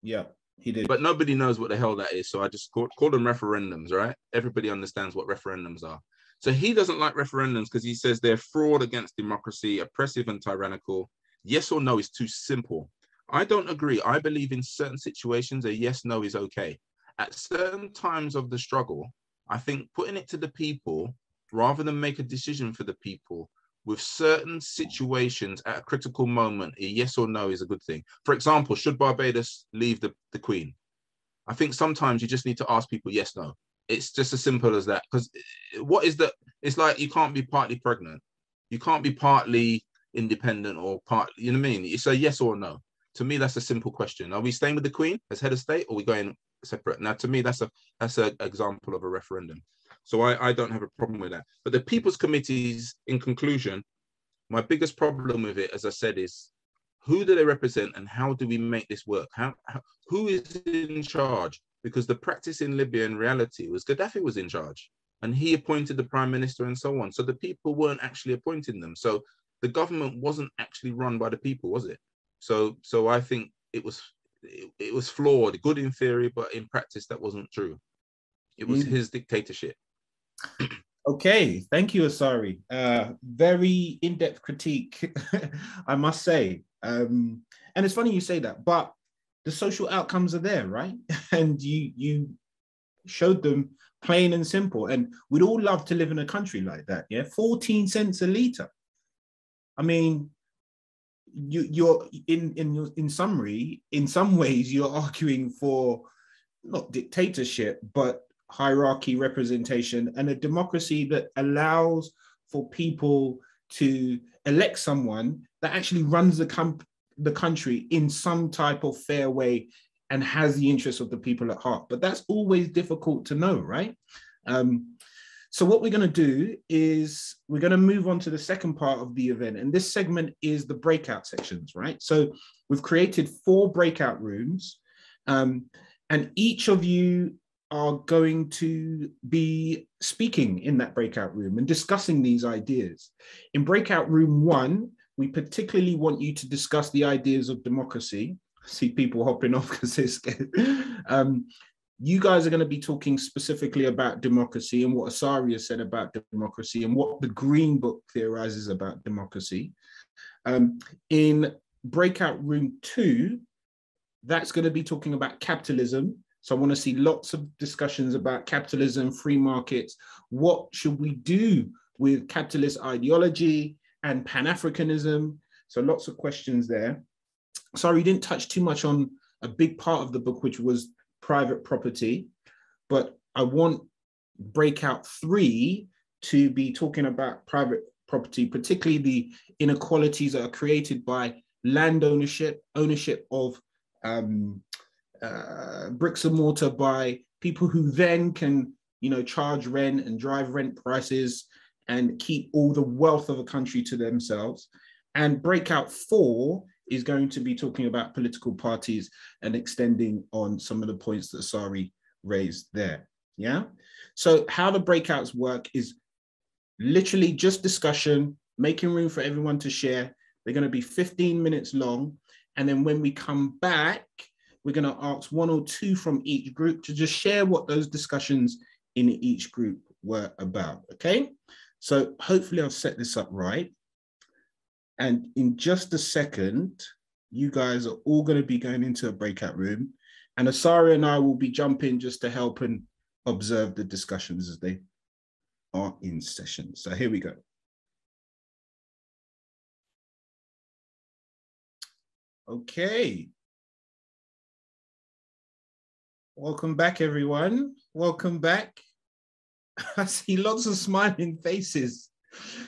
Yeah, he did. But nobody knows what the hell that is. So I just call them referendums, right? Everybody understands what referendums are. So he doesn't like referendums because he says they're fraud against democracy, oppressive and tyrannical. Yes or no is too simple. I don't agree. I believe in certain situations a yes, no is okay. At certain times of the struggle, I think putting it to the people rather than make a decision for the people, with certain situations at a critical moment, a yes or no is a good thing. For example, should Barbados leave the Queen? I think sometimes you just need to ask people yes, no. It's just as simple as that. Because what is that? It's like you can't be partly pregnant. You can't be partly independent or part, you know what I mean? It's a yes or no. To me, that's a simple question. Are we staying with the Queen as head of state or are we going separate? Now, to me, that's an example of a referendum. So I don't have a problem with that. But the People's Committees, in conclusion, my biggest problem with it, as I said, is who do they represent and how do we make this work? Who is in charge? Because the practice in Libya in reality was Gaddafi was in charge and he appointed the prime minister and so on. So the people weren't actually appointing them. So the government wasn't actually run by the people, was it? So I think it was flawed, good in theory, but in practice that wasn't true. It was his dictatorship. Okay, thank you, Asari. Very in-depth critique, I must say. And it's funny you say that, but the social outcomes are there, right? And you showed them plain and simple. And we'd all love to live in a country like that, yeah? 14 cents a litre. I mean, you're in summary, in some ways, you're arguing for not dictatorship, but hierarchy, representation, and a democracy that allows for people to elect someone that actually runs the country in some type of fair way and has the interests of the people at heart. But that's always difficult to know, right? So what we're going to do is we're going to move on to the second part of the event. And this segment is the breakout sections, right? So we've created 4 breakout rooms, and each of you are going to be speaking in that breakout room and discussing these ideas. In breakout room 1, we particularly want you to discuss the ideas of democracy. I see people hopping off because they're scared. You guys are going to be talking specifically about democracy and what Asari has said about democracy and what the Green Book theorizes about democracy. In breakout room 2, that's going to be talking about capitalism. So I want to see lots of discussions about capitalism, free markets. What should we do with capitalist ideology and Pan-Africanism? So lots of questions there. Sorry, we didn't touch too much on a big part of the book, which was private property, but I want breakout 3 to be talking about private property, particularly the inequalities that are created by land ownership of bricks and mortar by people who then can, charge rent and drive rent prices and keep all the wealth of a country to themselves. And breakout 4 is going to be talking about political parties and extending on some of the points that Asari raised there. Yeah. So how the breakouts work is literally just discussion, making room for everyone to share. They're going to be 15 minutes long. And then when we come back, we're going to ask one or two from each group to just share what those discussions in each group were about, okay? So hopefully I've set this up right. And in just a second, you guys are all going to be going into a breakout room, and Asari and I will be jumping just to help and observe the discussions as they are in session. So here we go. Okay. Welcome back, everyone. Welcome back. I see lots of smiling faces.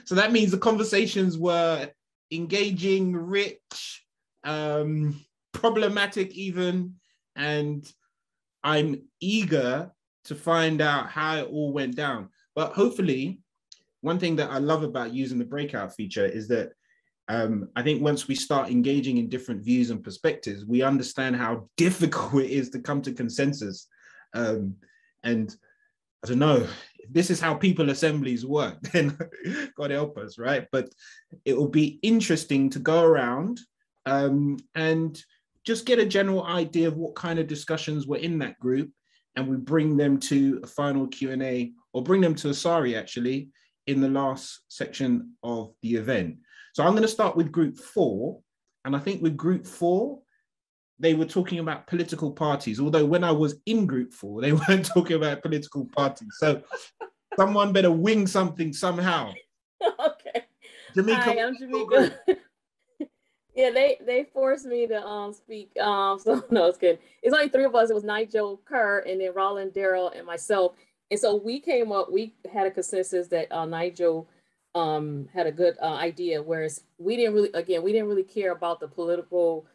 So that means the conversations were engaging, rich, problematic even, and I'm eager to find out how it all went down. But hopefully, one thing that I love about using the breakout feature is that I think once we start engaging in different views and perspectives, we understand how difficult it is to come to consensus. And I don't know, if this is how people assemblies work, then God help us, right? But it will be interesting to go around and just get a general idea of what kind of discussions were in that group, and we bring them to a final Q&A, or bring them to Asari actually in the last section of the event. So I'm going to start with group 4, and I think with group 4, they were talking about political parties, although when I was in group 4, they weren't talking about political parties. So someone better wing something somehow. Okay. Jamaica. Hi, I'm Jamaica. Yeah, they forced me to speak. So no, it's good. It's only 3 of us. It was Nigel Kerr, and then Roland, Daryl, and myself. And so we came up. We had a consensus that Nigel had a good idea, whereas we didn't really care about the political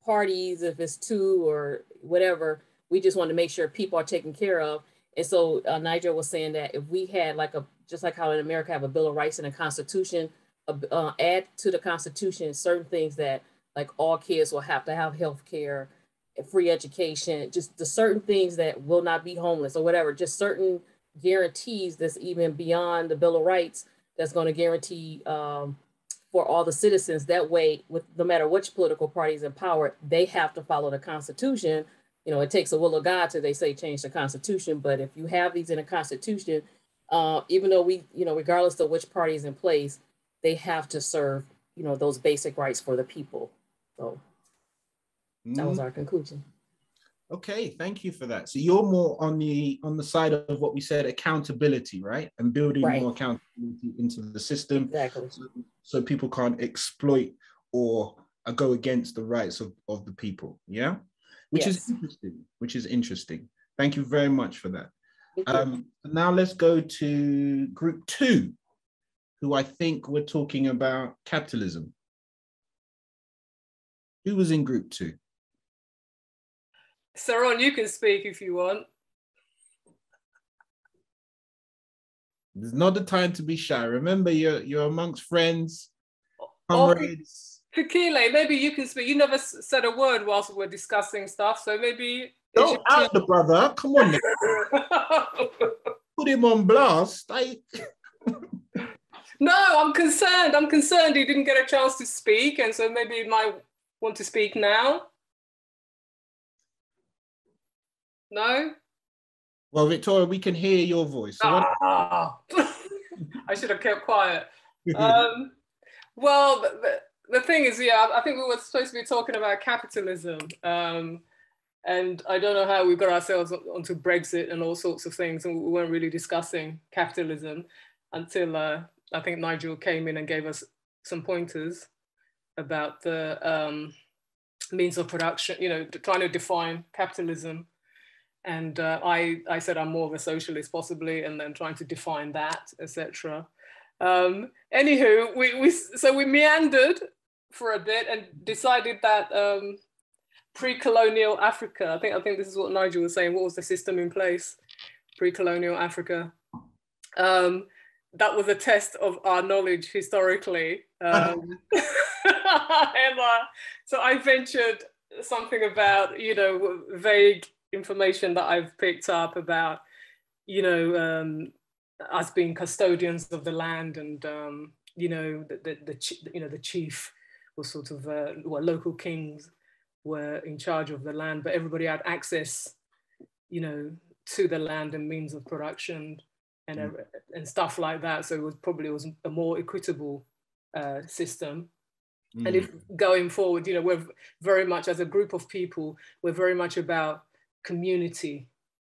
parties, if it's 2 or whatever. We just wanted to make sure people are taken care of. And so Nigel was saying that if we had just like how in America have a Bill of Rights and a Constitution, add to the Constitution certain things that like all kids will have to have health care, free education, just the certain things that will not be homeless or whatever, just certain guarantees that's even beyond the Bill of Rights that's going to guarantee for all the citizens. That way, with no matter which political party is in power, they have to follow the Constitution. You know, it takes a will of God to, they say, change the Constitution. But if you have these in a Constitution, even though regardless of which party is in place, they have to serve, those basic rights for the people. So that was our conclusion. Okay, thank you for that. So you're more on the side of what we said, accountability, right? And building more accountability into the system. Exactly. So people can't exploit or go against the rights of the people. Yeah. Which is interesting. Thank you very much for that. Now let's go to group 2, who I think we're talking about capitalism. Who was in group 2? Saron, you can speak if you want. There's not the time to be shy. Remember, you're amongst friends, comrades. Kikile, maybe you can speak. You never said a word whilst we're discussing stuff, so maybe... Don't out the brother. Come on now. Put him on blast. No, I'm concerned he didn't get a chance to speak, and so maybe he might want to speak now. No? Well, Victoria, we can hear your voice. So I should have kept quiet. Well, the thing is, I think we were supposed to be talking about capitalism. And I don't know how we got ourselves onto Brexit and all sorts of things, and we weren't really discussing capitalism until I think Nigel came in and gave us some pointers about the means of production, trying to define capitalism. And I said I'm more of a socialist possibly, and then trying to define that, etc. Anywho, we meandered for a bit and decided that pre-colonial Africa, I think this is what Nigel was saying, what was the system in place, pre-colonial Africa? That was a test of our knowledge historically. And, so I ventured something about, vague information that I've picked up about, us being custodians of the land, and the chief was sort of local kings were in charge of the land, but everybody had access, you know, to the land and means of production and stuff like that. So it was a more equitable system. And if going forward, you know, we're very much, as a group of people, we're very much about community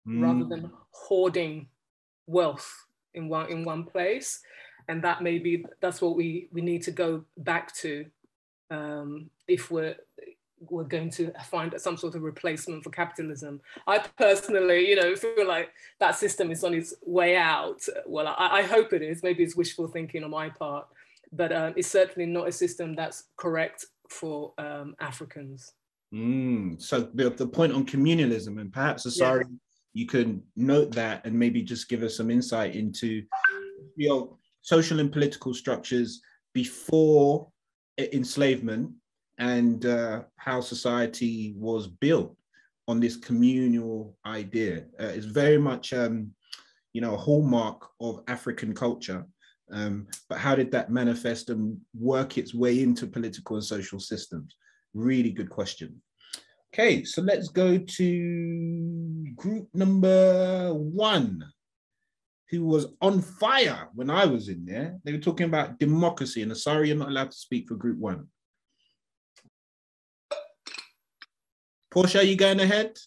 rather than hoarding wealth in one place. And that's what we need to go back to if we're going to find some sort of replacement for capitalism. I personally, you know, feel like that system is on its way out. Well, I hope it is. Maybe it's wishful thinking on my part, but it's certainly not a system that's correct for Africans. So the point on communalism, and perhaps, Asari, you can note that and maybe just give us some insight into, you know, social and political structures before enslavement, and how society was built on this communal idea. It's very much, you know, a hallmark of African culture. But how did that manifest and work its way into political and social systems? Really good question. Okay, so let's go to group number 1, who was on fire when I was in there. They were talking about democracy, and sorry, you're not allowed to speak for group 1. Portia, are you going ahead?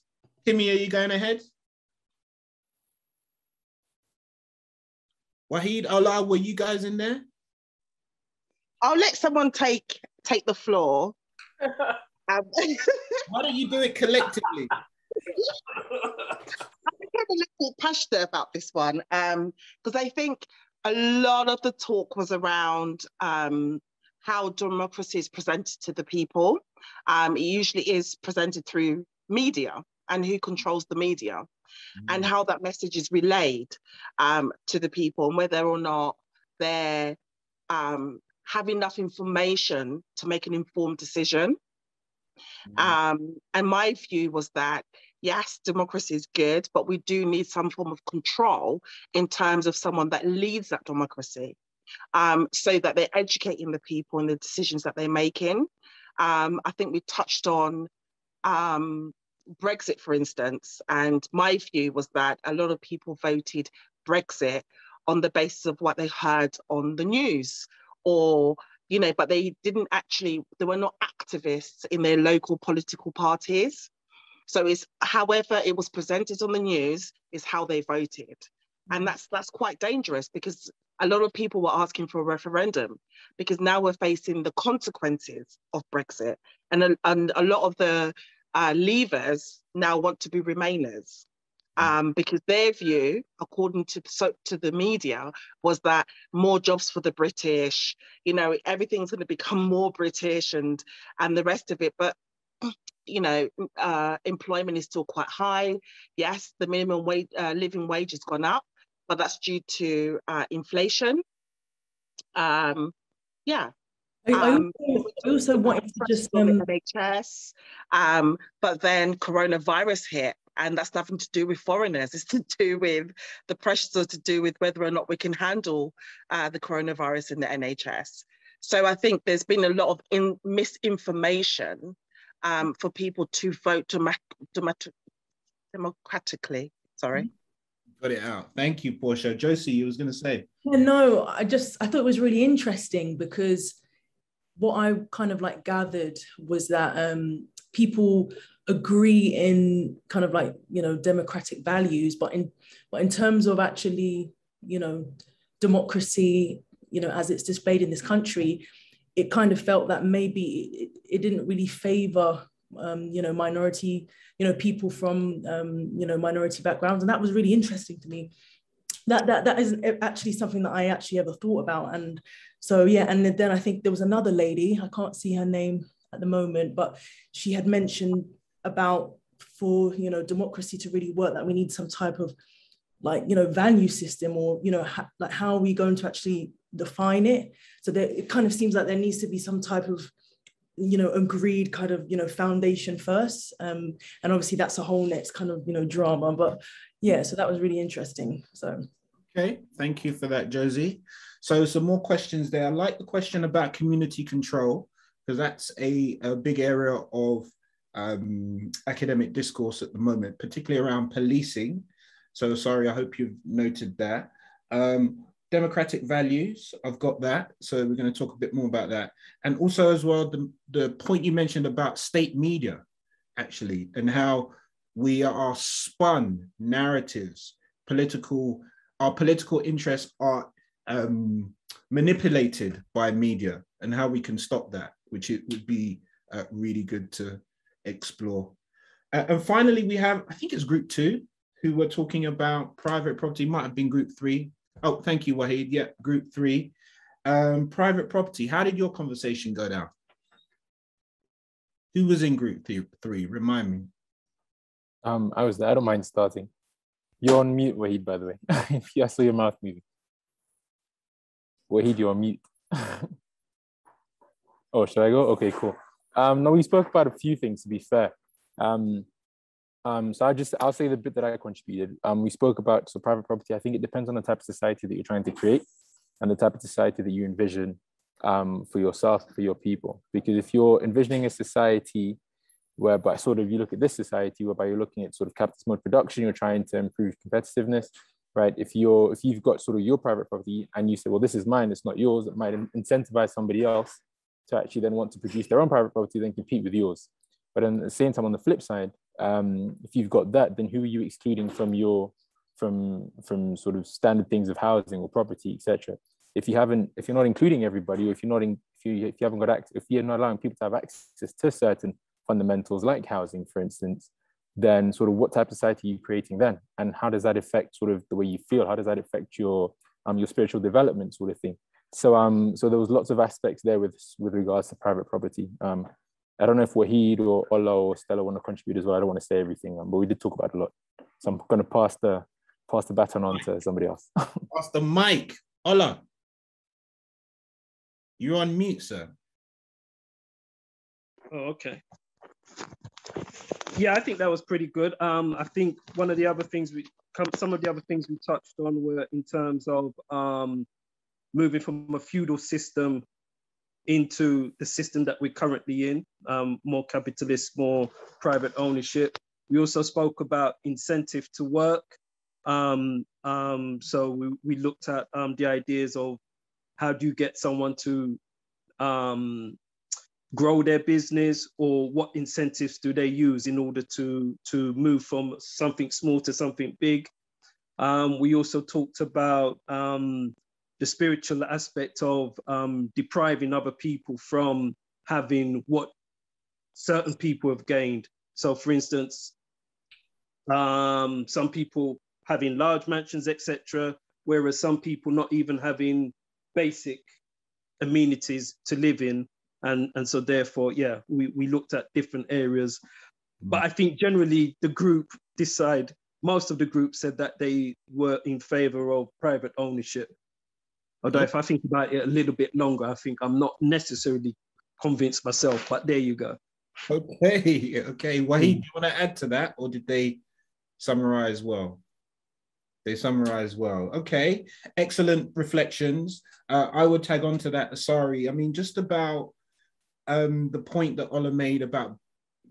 Timmy, are you going ahead? Wahid, Ola, were you guys in there? I'll let someone take the floor. Why don't you do it collectively? I'm a little passionate about this one because I think a lot of the talk was around how democracy is presented to the people. It usually is presented through media and who controls the media, and how that message is relayed to the people, and whether or not they have enough information to make an informed decision. And my view was that, yes, democracy is good, but we do need some form of control in terms of someone that leads that democracy, so that they're educating the people in the decisions that they're making. I think we touched on Brexit, for instance, and my view was that a lot of people voted Brexit on the basis of what they heard on the news, or, you know, but they were not activists in their local political parties. So it's however it was presented on the news is how they voted. And that's quite dangerous, because a lot of people were asking for a referendum, because now we're facing the consequences of Brexit. And a lot of the leavers now want to be remainers, because their view, according to the media, was that more jobs for the British, you know, everything's going to become more British and the rest of it. But you know, employment is still quite high. Yes, the minimum living wage has gone up, but that's due to inflation. I also wanted to just NHS, but then coronavirus hit, and that's nothing to do with foreigners. It's to do with the pressures, are to do with whether or not we can handle the coronavirus in the NHS. So I think there's been a lot of misinformation for people to vote democratically. Sorry. Got it out. Thank you, Portia. Josie, you was going to say? Yeah, no, I thought it was really interesting, because what I kind of like gathered was that people agree in kind of like, you know, democratic values, but in terms of actually, you know, democracy, you know, as it's displayed in this country, it kind of felt that maybe it didn't really favor, you know, minority, you know, people from, you know, minority backgrounds. And that was really interesting to me. That isn't actually something that I actually ever thought about. And so, yeah, and then I think there was another lady, I can't see her name at the moment, but she had mentioned about, for, you know, democracy to really work, that we need some type of, like, you know, value system, or, you know, like how are we going to actually define it? So that it kind of seems like there needs to be some type of, you know, agreed kind of, you know, foundation first. And obviously that's a whole next kind of, you know, drama, but yeah, so that was really interesting. So. Okay, thank you for that, Josie. So some more questions there. I like the question about community control, because that's a big area of academic discourse at the moment, particularly around policing. So sorry, I hope you've noted that. Democratic values, I've got that. So we're going to talk a bit more about that. And also as well, the point you mentioned about state media, actually, and how we are spun narratives, our political interests are manipulated by media, and how we can stop that, which it would be really good to explore. And finally, we have, I think it's group 2, who were talking about private property, might have been group 3. Oh, thank you, Wahid. Yeah, group 3. Private property, how did your conversation go down? Who was in group 3? Remind me. I was there. I don't mind starting. You're on mute, Wahid, by the way. I saw your mouth moving. Wahid, you're on mute. Oh, should I go? Okay, cool. No, we spoke about a few things, to be fair. So I'll say the bit that I contributed. We spoke about private property. I think it depends on the type of society that you're trying to create and the type of society that you envision for yourself, for your people. Because if you're envisioning a society whereby you look at this society whereby you're looking at capitalist mode production, you're trying to improve competitiveness, right? If you've got your private property and you say, well, this is mine, it's not yours, it might incentivize somebody else to actually then want to produce their own private property, then compete with yours. But at the same time, on the flip side, if you've got that, then who are you excluding from standard things of housing or property, etc.? If you're not including everybody, or if you're not allowing people to have access to certain fundamentals like housing, for instance, then what type of society are you creating then? And how does that affect the way you feel? How does that affect your spiritual development sort of thing? So there was lots of aspects there with regards to private property. I don't know if Wahid or Ola or Stella want to contribute as well. I don't want to say everything, but we did talk about it a lot. So I'm going to pass the baton on to somebody else. Pass the mic. Ola, you're on mute, sir. Oh, okay. Yeah, I think that was pretty good. I think some of the other things we touched on were in terms of moving from a feudal system into the system that we're currently in, more capitalist, more private ownership. We also spoke about incentive to work. So we looked at the ideas of how do you get someone to grow their business, or what incentives do they use in order to move from something small to something big. We also talked about the spiritual aspect of depriving other people from having what certain people have gained. So for instance, some people having large mansions, etc., whereas some people not even having basic amenities to live in. And so therefore, yeah, we looked at different areas. But I think generally most of the group said that they were in favor of private ownership. Although if I think about it a little bit longer, I think I'm not necessarily convinced myself, but there you go. Okay. Wahid, do you want to add to that, or did they summarize well? They summarize well. Okay, excellent reflections. I would tag on to that, Asari. I mean, just about the point that Ola made about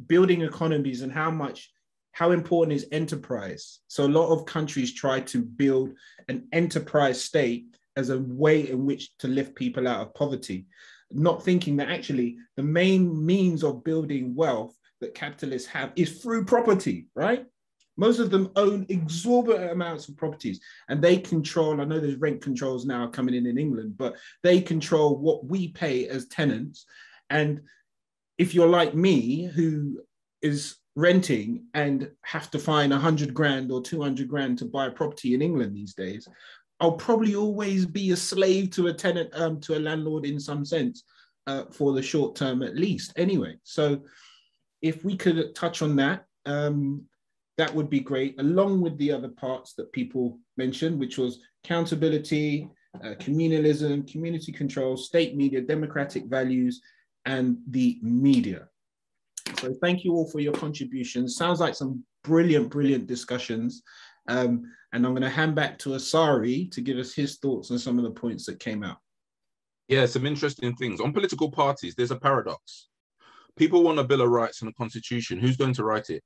building economies and how important is enterprise. So a lot of countries try to build an enterprise state as a way in which to lift people out of poverty, not thinking that actually the main means of building wealth that capitalists have is through property, right? Most of them own exorbitant amounts of properties, and they control, I know there's rent controls now coming in England, but they control what we pay as tenants. And if you're like me, who is renting and have to find 100 grand or 200 grand to buy a property in England these days, I'll probably always be a slave to a tenant, to a landlord in some sense, for the short term at least anyway. So if we could touch on that, that would be great, along with the other parts that people mentioned, which was accountability, communalism, community control, state media, democratic values, and the media. So thank you all for your contributions. Sounds like some brilliant discussions. And I'm going to hand back to Asari to give us his thoughts on some of the points that came out. Yeah, some interesting things. On political parties, there's a paradox. People want a Bill of Rights and a constitution. Who's going to write it?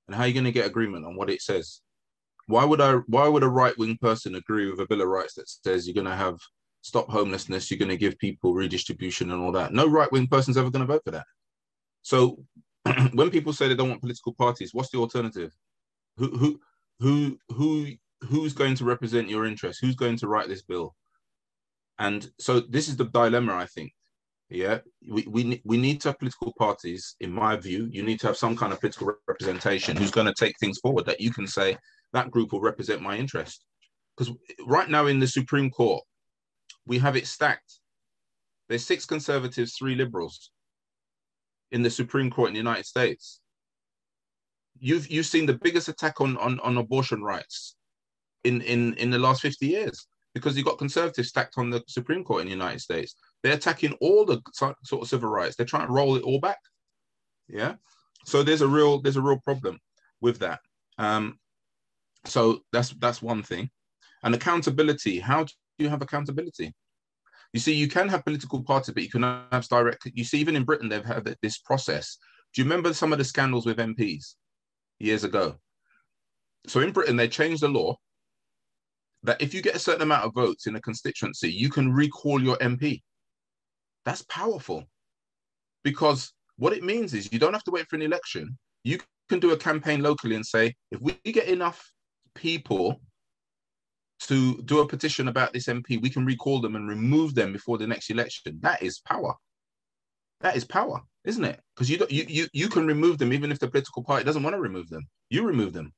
And how are you going to get agreement on what it says? Why would a right-wing person agree with a Bill of Rights that says you're going to have stop homelessness, you're going to give people redistribution and all that? No right-wing person's ever going to vote for that. So when people say they don't want political parties, what's the alternative? Who's going to represent your interests? Who's going to write this bill? And so this is the dilemma, I think. Yeah, we need to have political parties. In my view, you need to have some kind of political representation who's going to take things forward that you can say that group will represent my interest. Because right now in the Supreme Court, we have it stacked. There's 6 conservatives, 3 liberals in the Supreme Court in the United States. You've seen the biggest attack on abortion rights in the last 50 years, because you've got conservatives stacked on the Supreme Court in the United States. They're attacking all the sort of civil rights. They're trying to roll it all back. Yeah. So there's a real problem with that. So that's one thing. And accountability. How do you have accountability? You see, you can have political parties, but you can have direct. You see, even in Britain, they've had this process. Do you remember some of the scandals with MPs years ago? So in Britain, they changed the law that if you get a certain amount of votes in a constituency, you can recall your MP. That's powerful, because what it means is you don't have to wait for an election. You can do a campaign locally and say, if we get enough people to do a petition about this MP, we can recall them and remove them before the next election. That is power. That is power, isn't it? Because you can remove them even if the political party doesn't want to remove them. You remove them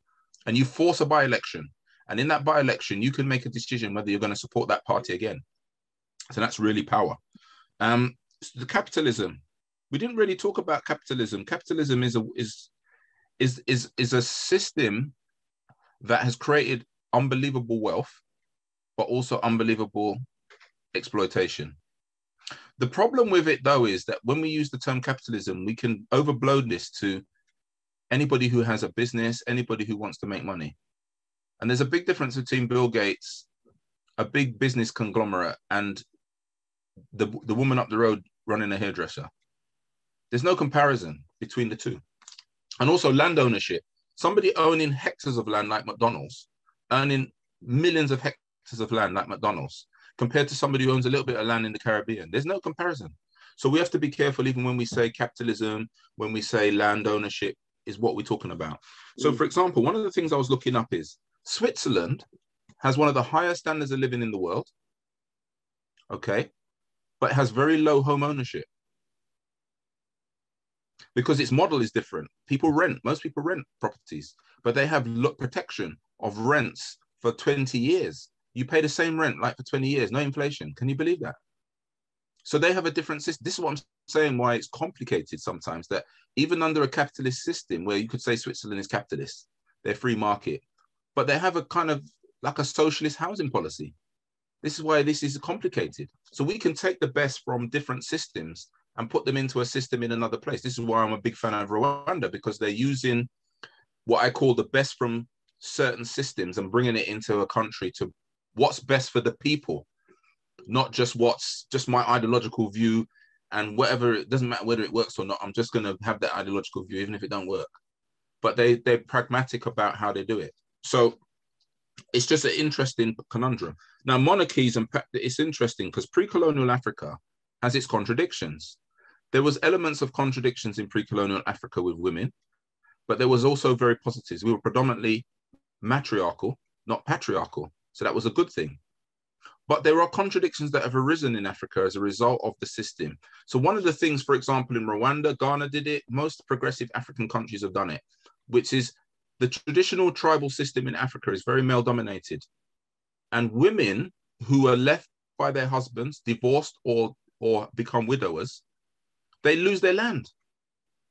and you force a by-election. And in that by-election, you can make a decision whether you're going to support that party again. So that's really power. The capitalism. We didn't really talk about capitalism. Capitalism is a system that has created unbelievable wealth, but also unbelievable exploitation. The problem with it, though, is that when we use the term capitalism, we can overblow this to anybody who has a business, anybody who wants to make money. And there's a big difference between Bill Gates, a big business conglomerate, and the woman up the road running a hairdresser. There's no comparison between the two. And also land ownership. Somebody owning hectares of land like McDonald's, earning millions of hectares of land like McDonald's, compared to somebody who owns a little bit of land in the Caribbean. There's no comparison. So we have to be careful even when we say capitalism, when we say land ownership is what we're talking about. So for example, one of the things I was looking up is Switzerland has one of the highest standards of living in the world, okay, but it has very low home ownership because its model is different. People rent, most people rent properties, but they have protection of rents for 20 years. You pay the same rent like for 20 years, no inflation. Can you believe that? So they have a different system. This is what I'm saying, why it's complicated sometimes, that even under a capitalist system where you could say Switzerland is capitalist, they're free market, but they have a kind of like a socialist housing policy. This is why this is complicated. So we can take the best from different systems and put them into a system in another place. This is why I'm a big fan of Rwanda, because they're using what I call the best from certain systems and bringing it into a country to what's best for the people, not just what's just my ideological view, and whatever, it doesn't matter whether it works or not, I'm just going to have that ideological view even if it don't work. But they're pragmatic about how they do it. So it's just an interesting conundrum. Now, monarchies, and it's interesting because pre-colonial Africa has its contradictions. There was elements of contradictions in pre-colonial Africa with women, but there was also very positives. We were predominantly matriarchal, not patriarchal. So that was a good thing. But there are contradictions that have arisen in Africa as a result of the system. So one of the things, for example, in Rwanda, Ghana did it, most progressive African countries have done it, which is the traditional tribal system in Africa is very male dominated. And women who are left by their husbands, divorced or become widowers, they lose their land.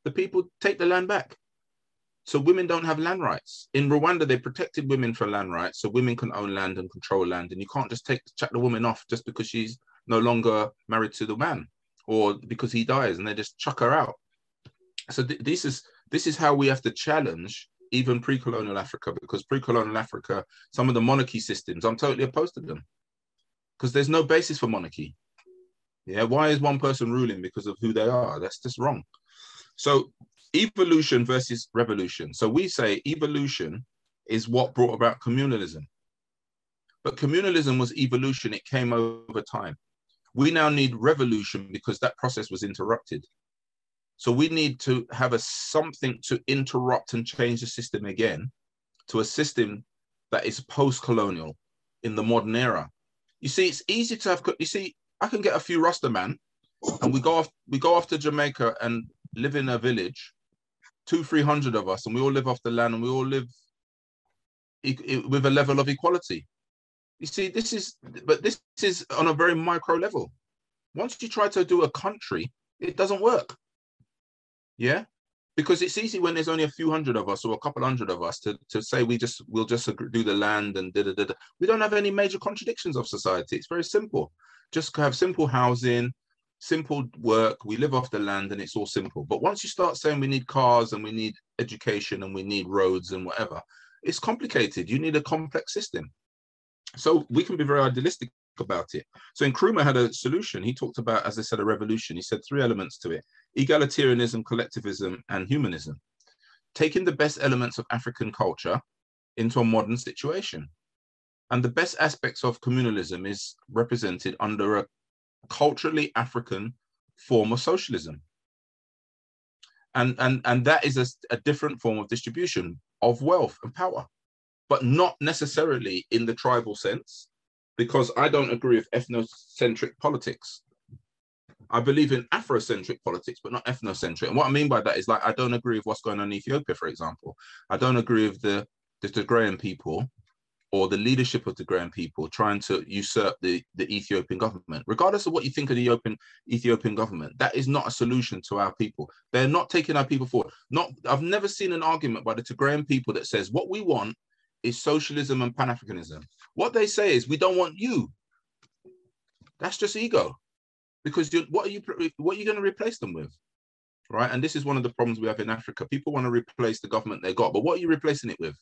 The people take the land back. So women don't have land rights. In Rwanda, they protected women for land rights, so women can own land and control land. And you can't just chuck the woman off just because she's no longer married to the man or because he dies, and they just chuck her out. So this is how we have to challenge even pre-colonial Africa, because pre-colonial Africa, some of the monarchy systems, I'm totally opposed to them because there's no basis for monarchy. Yeah, why is one person ruling because of who they are? That's just wrong. So evolution versus revolution. So we say evolution is what brought about communalism. But communalism was evolution. It came over time. We now need revolution because that process was interrupted. So we need to have something to interrupt and change the system again to a system that is post-colonial in the modern era. You see, it's easy to have, you see, I can get a few Rasta man and we go off to Jamaica and live in a village, 200-300 of us, and we all live off the land and we all live with a level of equality. You see, this is on a very micro level. Once you try to do a country, it doesn't work. Yeah, because it's easy when there's only a few hundred of us or a couple hundred of us to say we'll just do the land and da, da, da, da. We don't have any major contradictions of society. It's very simple. Just have simple housing, simple work. We live off the land and it's all simple. But once you start saying we need cars and we need education and we need roads and whatever, it's complicated. You need a complex system. So we can be very idealistic about it. So Nkrumah had a solution. He talked about, as I said, a revolution. He said 3 elements to it: egalitarianism, collectivism, and humanism. Taking the best elements of African culture into a modern situation. And the best aspects of communalism is represented under a culturally African form of socialism. And that is a different form of distribution of wealth and power, but not necessarily in the tribal sense, because I don't agree with ethnocentric politics. I believe in Afrocentric politics, but not ethnocentric. And what I mean by that is, like, I don't agree with what's going on in Ethiopia, for example. I don't agree with the Tigrayan people or the leadership of the Tigrayan people trying to usurp the Ethiopian government. Regardless of what you think of the Ethiopian government, that is not a solution to our people. They're not taking our people forward. I've never seen an argument by the Tigrayan people that says what we want is socialism and Pan-Africanism. What they say is, we don't want you. That's just ego. Because what are you going to replace them with? Right? And this is one of the problems we have in Africa. People want to replace the government they got, but what are you replacing it with?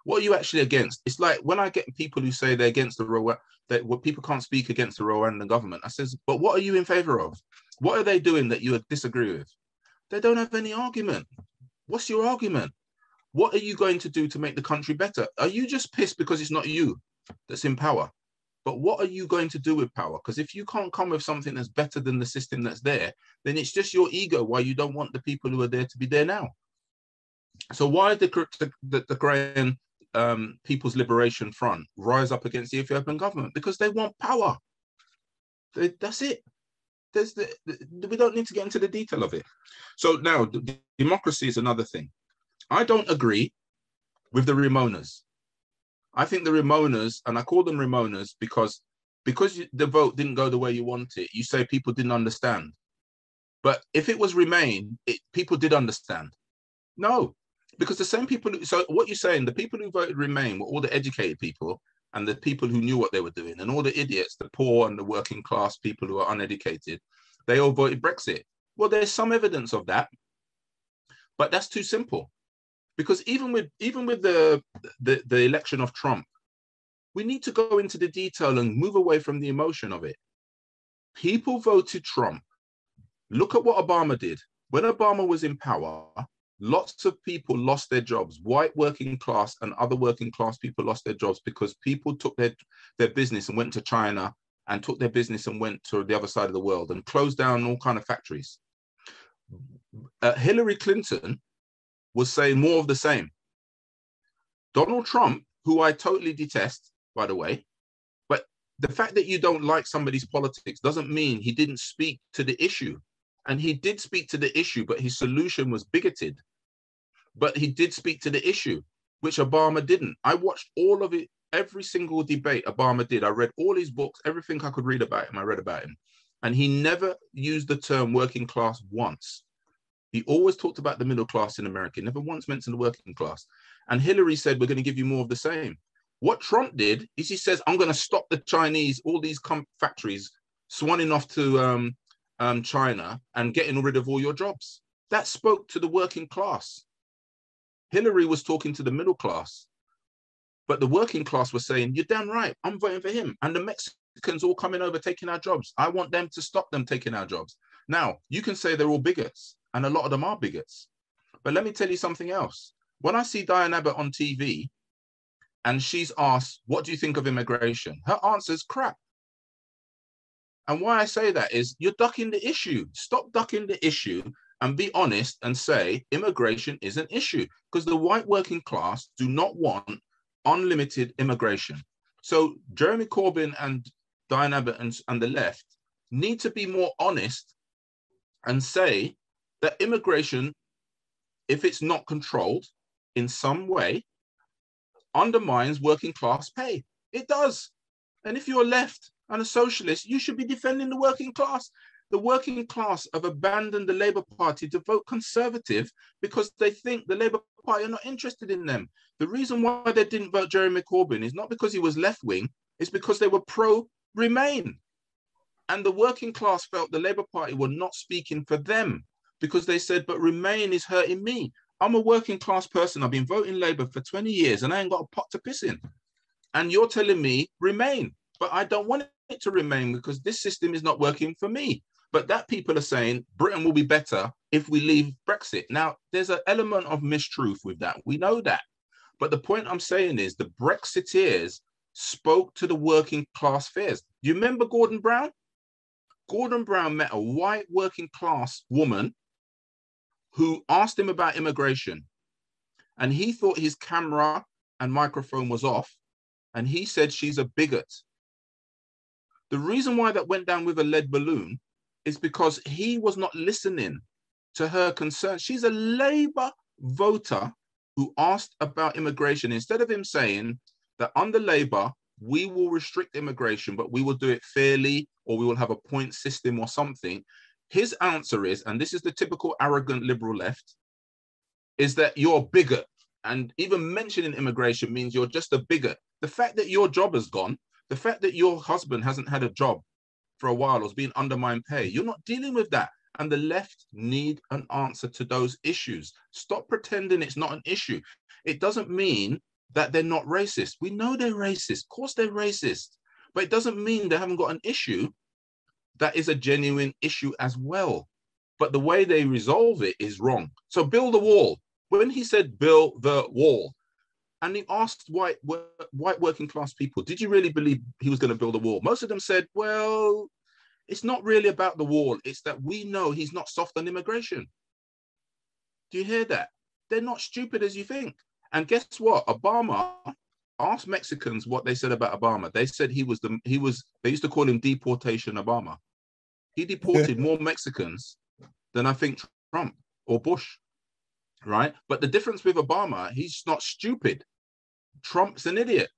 What are you actually against? It's like when I get people who say they're against that people can't speak against the Rwandan government. I says, but what are you in favor of? What are they doing that you disagree with? They don't have any argument. What's your argument? What are you going to do to make the country better? Are you just pissed because it's not you that's in power? But what are you going to do with power? Because if you can't come with something that's better than the system that's there, then it's just your ego why you don't want the people who are there to be there now. So why did the Tigrayan People's Liberation Front rise up against the Ethiopian government? Because they want power. That's it. We don't need to get into the detail of it. So now, democracy is another thing. I don't agree with the Ramonas. I think the Ramonas, and I call them Ramonas because the vote didn't go the way you want it, you say people didn't understand. But if it was Remain, people did understand. No, because the same people, so what you're saying, the people who voted Remain were all the educated people and the people who knew what they were doing, and all the idiots, the poor and the working class people who are uneducated, they all voted Brexit. Well, there's some evidence of that, but that's too simple. Because even with the election of Trump, we need to go into the detail and move away from the emotion of it. People voted Trump. Look at what Obama did. When Obama was in power, lots of people lost their jobs. White working class and other working class people lost their jobs because people took their business and went to China, and took their business and went to the other side of the world and closed down all kinds of factories. Hillary Clinton was saying more of the same. Donald Trump, who I totally detest, by the way, but the fact that you don't like somebody's politics doesn't mean he didn't speak to the issue. And he did speak to the issue, but his solution was bigoted. But he did speak to the issue, which Obama didn't. I watched all of it, every single debate Obama did. I read all his books, everything I could read about him, I read about him. And he never used the term working class once. He always talked about the middle class in America, never once mentioned the working class. And Hillary said, we're going to give you more of the same. What Trump did is he says, I'm going to stop the Chinese, all these factories swanning off to China and getting rid of all your jobs. That spoke to the working class. Hillary was talking to the middle class, but the working class was saying, you're damn right, I'm voting for him. And the Mexicans all coming over taking our jobs. I want them to stop them taking our jobs. Now, you can say they're all bigots. and a lot of them are bigots. But let me tell you something else. When I see Diane Abbott on TV and she's asked, what do you think of immigration? Her answer is crap. And why I say that is you're ducking the issue. Stop ducking the issue and be honest and say immigration is an issue, because the white working class do not want unlimited immigration. So Jeremy Corbyn and Diane Abbott and the left need to be more honest and say that immigration, if it's not controlled in some way, undermines working class pay. It does. And if you're left and a socialist, you should be defending the working class. The working class have abandoned the Labour Party to vote Conservative because they think the Labour Party are not interested in them. The reason why they didn't vote Jeremy Corbyn is not because he was left-wing, it's because they were pro-Remain. And the working class felt the Labour Party were not speaking for them because they said, but Remain is hurting me. I'm a working class person. I've been voting Labour for 20 years and I ain't got a pot to piss in. And you're telling me Remain, but I don't want it to remain because this system is not working for me. But that people are saying Britain will be better if we leave Brexit. Now, there's an element of mistruth with that. We know that. But the point I'm saying is the Brexiteers spoke to the working class fears. You remember Gordon Brown? Gordon Brown met a white working class woman who asked him about immigration. And he thought his camera and microphone was off. And he said she's a bigot. The reason why that went down with a lead balloon is because he was not listening to her concerns. She's a Labour voter who asked about immigration. Instead of him saying that under Labour, we will restrict immigration, but we will do it fairly, or we will have a point system or something. His answer is, and this is the typical arrogant liberal left, is that you're a bigot. And even mentioning immigration means you're just a bigot. The fact that your job has gone, the fact that your husband hasn't had a job for a while or is being undermined pay, you're not dealing with that. And the left need an answer to those issues. Stop pretending it's not an issue. It doesn't mean that they're not racist. We know they're racist. Of course they're racist. But it doesn't mean they haven't got an issue that is a genuine issue as well. But the way they resolve it is wrong. So build a wall. When he said build the wall, and he asked white working class people, did you really believe he was going to build a wall? Most of them said, well, it's not really about the wall. It's that we know he's not soft on immigration. Do you hear that? They're not stupid as you think. And guess what? Obama asked Mexicans what they said about Obama. They said they used to call him deportation Obama. He deported more Mexicans than I think Trump or Bush. Right? But the difference with Obama, he's not stupid. Trump's an idiot.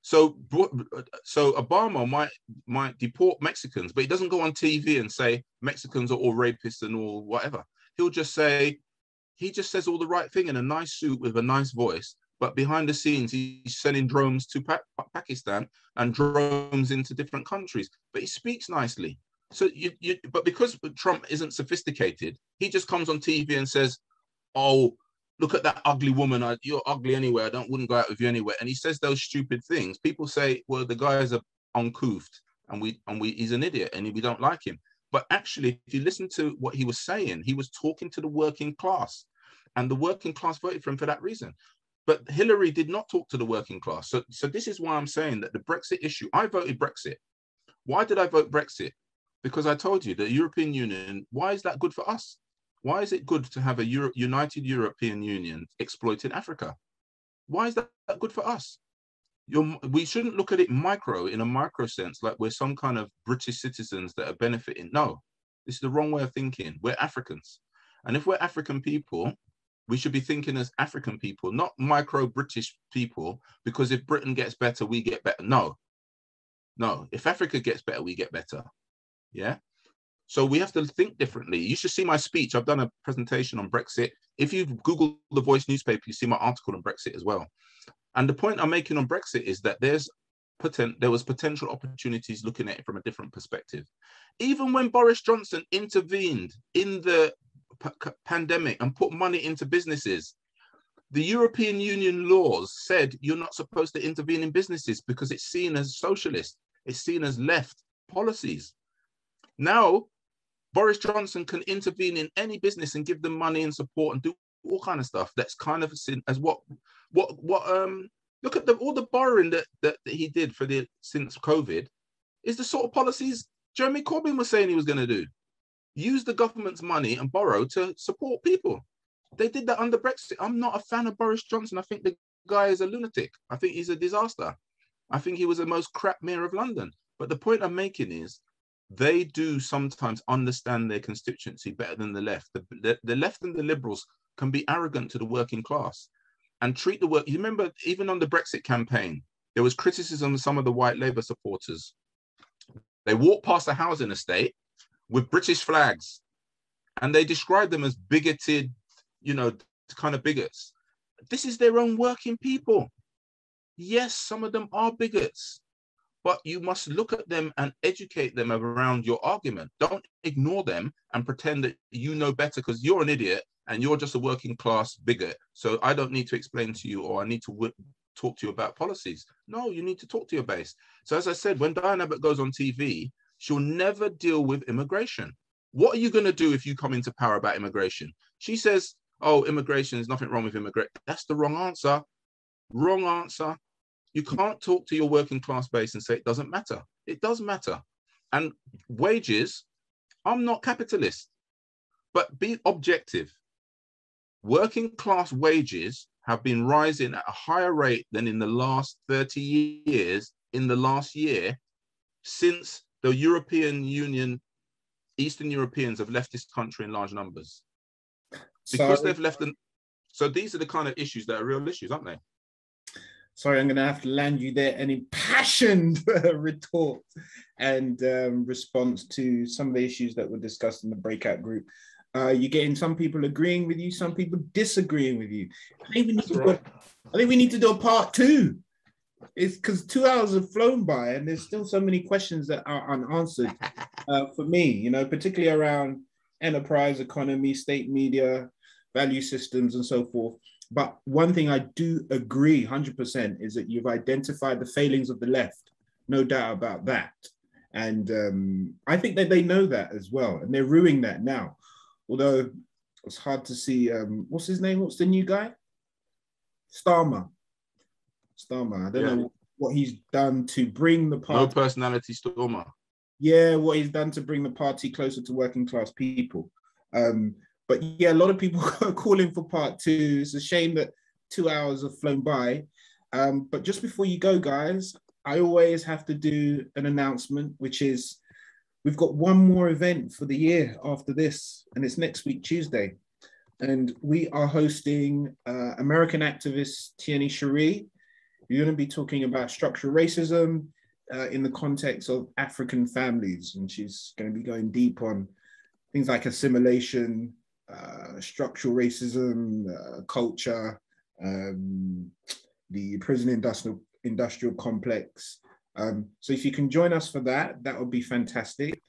So Obama might deport Mexicans, but he doesn't go on TV and say Mexicans are all rapists and all whatever. He just says all the right thing in a nice suit with a nice voice, but behind the scenes, he's sending drones to Pakistan and drones into different countries, but he speaks nicely. So but because Trump isn't sophisticated, he just comes on TV and says, oh, look at that ugly woman. You're ugly anyway. Wouldn't go out with you anyway. And he says those stupid things. People say, well, the guy is uncouth and he's an idiot and we don't like him. But actually, if you listen to what he was saying, he was talking to the working class, and the working class voted for him for that reason. But Hillary did not talk to the working class. So this is why I'm saying that the Brexit issue, I voted Brexit. Why did I vote Brexit? Because I told you the European Union, why is that good for us? Why is it good to have a united European Union exploiting Africa? Why is that good for us? We shouldn't look at it in a micro sense, like we're some kind of British citizens that are benefiting. No, this is the wrong way of thinking. We're Africans. And if we're African people, we should be thinking as African people, not micro British people, because if Britain gets better, we get better. No. If Africa gets better, we get better. Yeah. So we have to think differently. You should see my speech. I've done a presentation on Brexit. If you Google the Voice newspaper, you see my article on Brexit as well. And the point I'm making on Brexit is that there was potential opportunities looking at it from a different perspective. Even when Boris Johnson intervened in the pandemic and put money into businesses, the European Union laws said you're not supposed to intervene in businesses because it's seen as socialist. It's seen as left policies. Now, Boris Johnson can intervene in any business and give them money and support and do all kind of stuff. That's kind of seen as what look at all the borrowing that he did since COVID is the sort of policies Jeremy Corbyn was saying he was going to do. Use the government's money and borrow to support people. They did that under Brexit. I'm not a fan of Boris Johnson. I think the guy is a lunatic. I think he's a disaster. I think he was the most crap mayor of London. But the point I'm making is they do sometimes understand their constituency better than the left. The left and the liberals can be arrogant to the working class and treat the work. You remember, even on the Brexit campaign, there was criticism of some of the white Labour supporters. They walked past a housing estate with British flags and they described them as bigoted, kind of bigots. This is their own working people. Yes, some of them are bigots, but you must look at them and educate them around your argument. Don't ignore them and pretend that you know better because you're an idiot and you're just a working class bigot. So I don't need to explain to you, or I need to talk to you about policies. No, you need to talk to your base. So as I said, when Diane Abbott goes on TV, she'll never deal with immigration. What are you going to do if you come into power about immigration? She says, oh, immigration, there's nothing wrong with immigration. That's the wrong answer. Wrong answer. You can't talk to your working class base and say it doesn't matter. It does matter. And wages, I'm not capitalist, but be objective. Working class wages have been rising at a higher rate than in the last 30 years, in the last year, since the European Union, Eastern Europeans have left this country in large numbers. Because they've left them. So these are the kind of issues that are real issues, aren't they? Sorry, I'm going to have to land you there. An impassioned retort and response to some of the issues that were discussed in the breakout group. You're getting some people agreeing with you, some people disagreeing with you. I think we need to do a part 2. It's because 2 hours have flown by and there's still so many questions that are unanswered for me, particularly around enterprise, economy, state media, value systems, and so forth. But one thing I do agree 100% is that you've identified the failings of the left, no doubt about that. And I think that they know that as well, and they're ruining that now. Although it's hard to see, what's his name? What's the new guy? Starmer. I don't know what he's done to bring the party. No personality Starmer. Yeah, what he's done to bring the party closer to working class people. But yeah, a lot of people are calling for part 2. It's a shame that 2 hours have flown by. But just before you go, guys, I always have to do an announcement, which is we've got one more event for the year after this, and it's next week, Tuesday. And we are hosting American activist Tierney Cherie. We're going to be talking about structural racism in the context of African families. And she's going to be going deep on things like assimilation, structural racism, culture, the prison industrial complex. So if you can join us for that, that would be fantastic.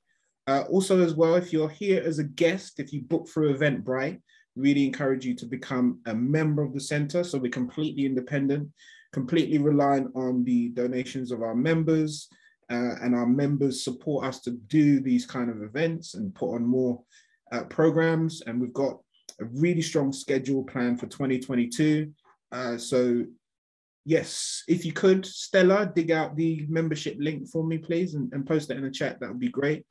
Also as well, if you're here as a guest, if you book through Eventbrite, really encourage you to become a member of the center. So we're completely independent, completely reliant on the donations of our members, and our members support us to do these kind of events and put on more programs. And we've got a really strong schedule planned for 2022. So yes, if you could, Stella, dig out the membership link for me, please, and post that in the chat. That would be great.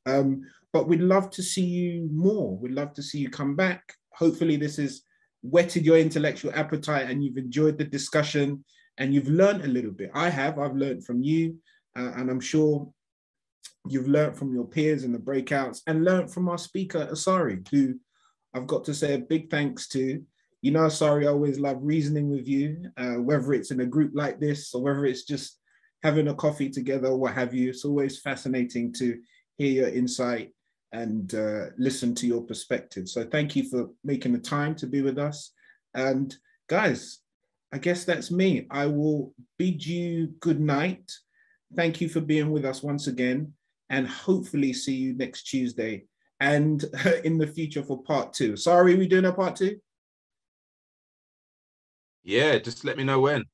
But we'd love to see you more. We'd love to see you come back. Hopefully this has whetted your intellectual appetite and you've enjoyed the discussion and you've learned a little bit. I've learned from you, and I'm sure you've learned from your peers in the breakouts and learned from our speaker, Asari, who I've got to say a big thanks to. Asari, I always love reasoning with you, whether it's in a group like this or whether it's just having a coffee together or what have you. It's always fascinating to hear your insight and listen to your perspective. So thank you for making the time to be with us. And guys, I guess that's me. I will bid you good night. Thank you for being with us once again, and hopefully see you next Tuesday and in the future for part 2. Sorry, we doing a part 2? Yeah, just let me know when.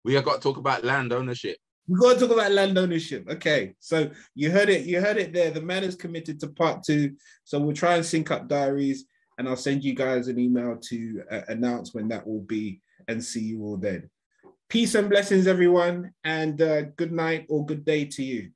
We have got to talk about land ownership. We've got to talk about land ownership. Okay, so you heard it there. The man is committed to part 2. So we'll try and sync up diaries, and I'll send you guys an email to announce when that will be, and see you all then. Peace and blessings, everyone, and good night or good day to you.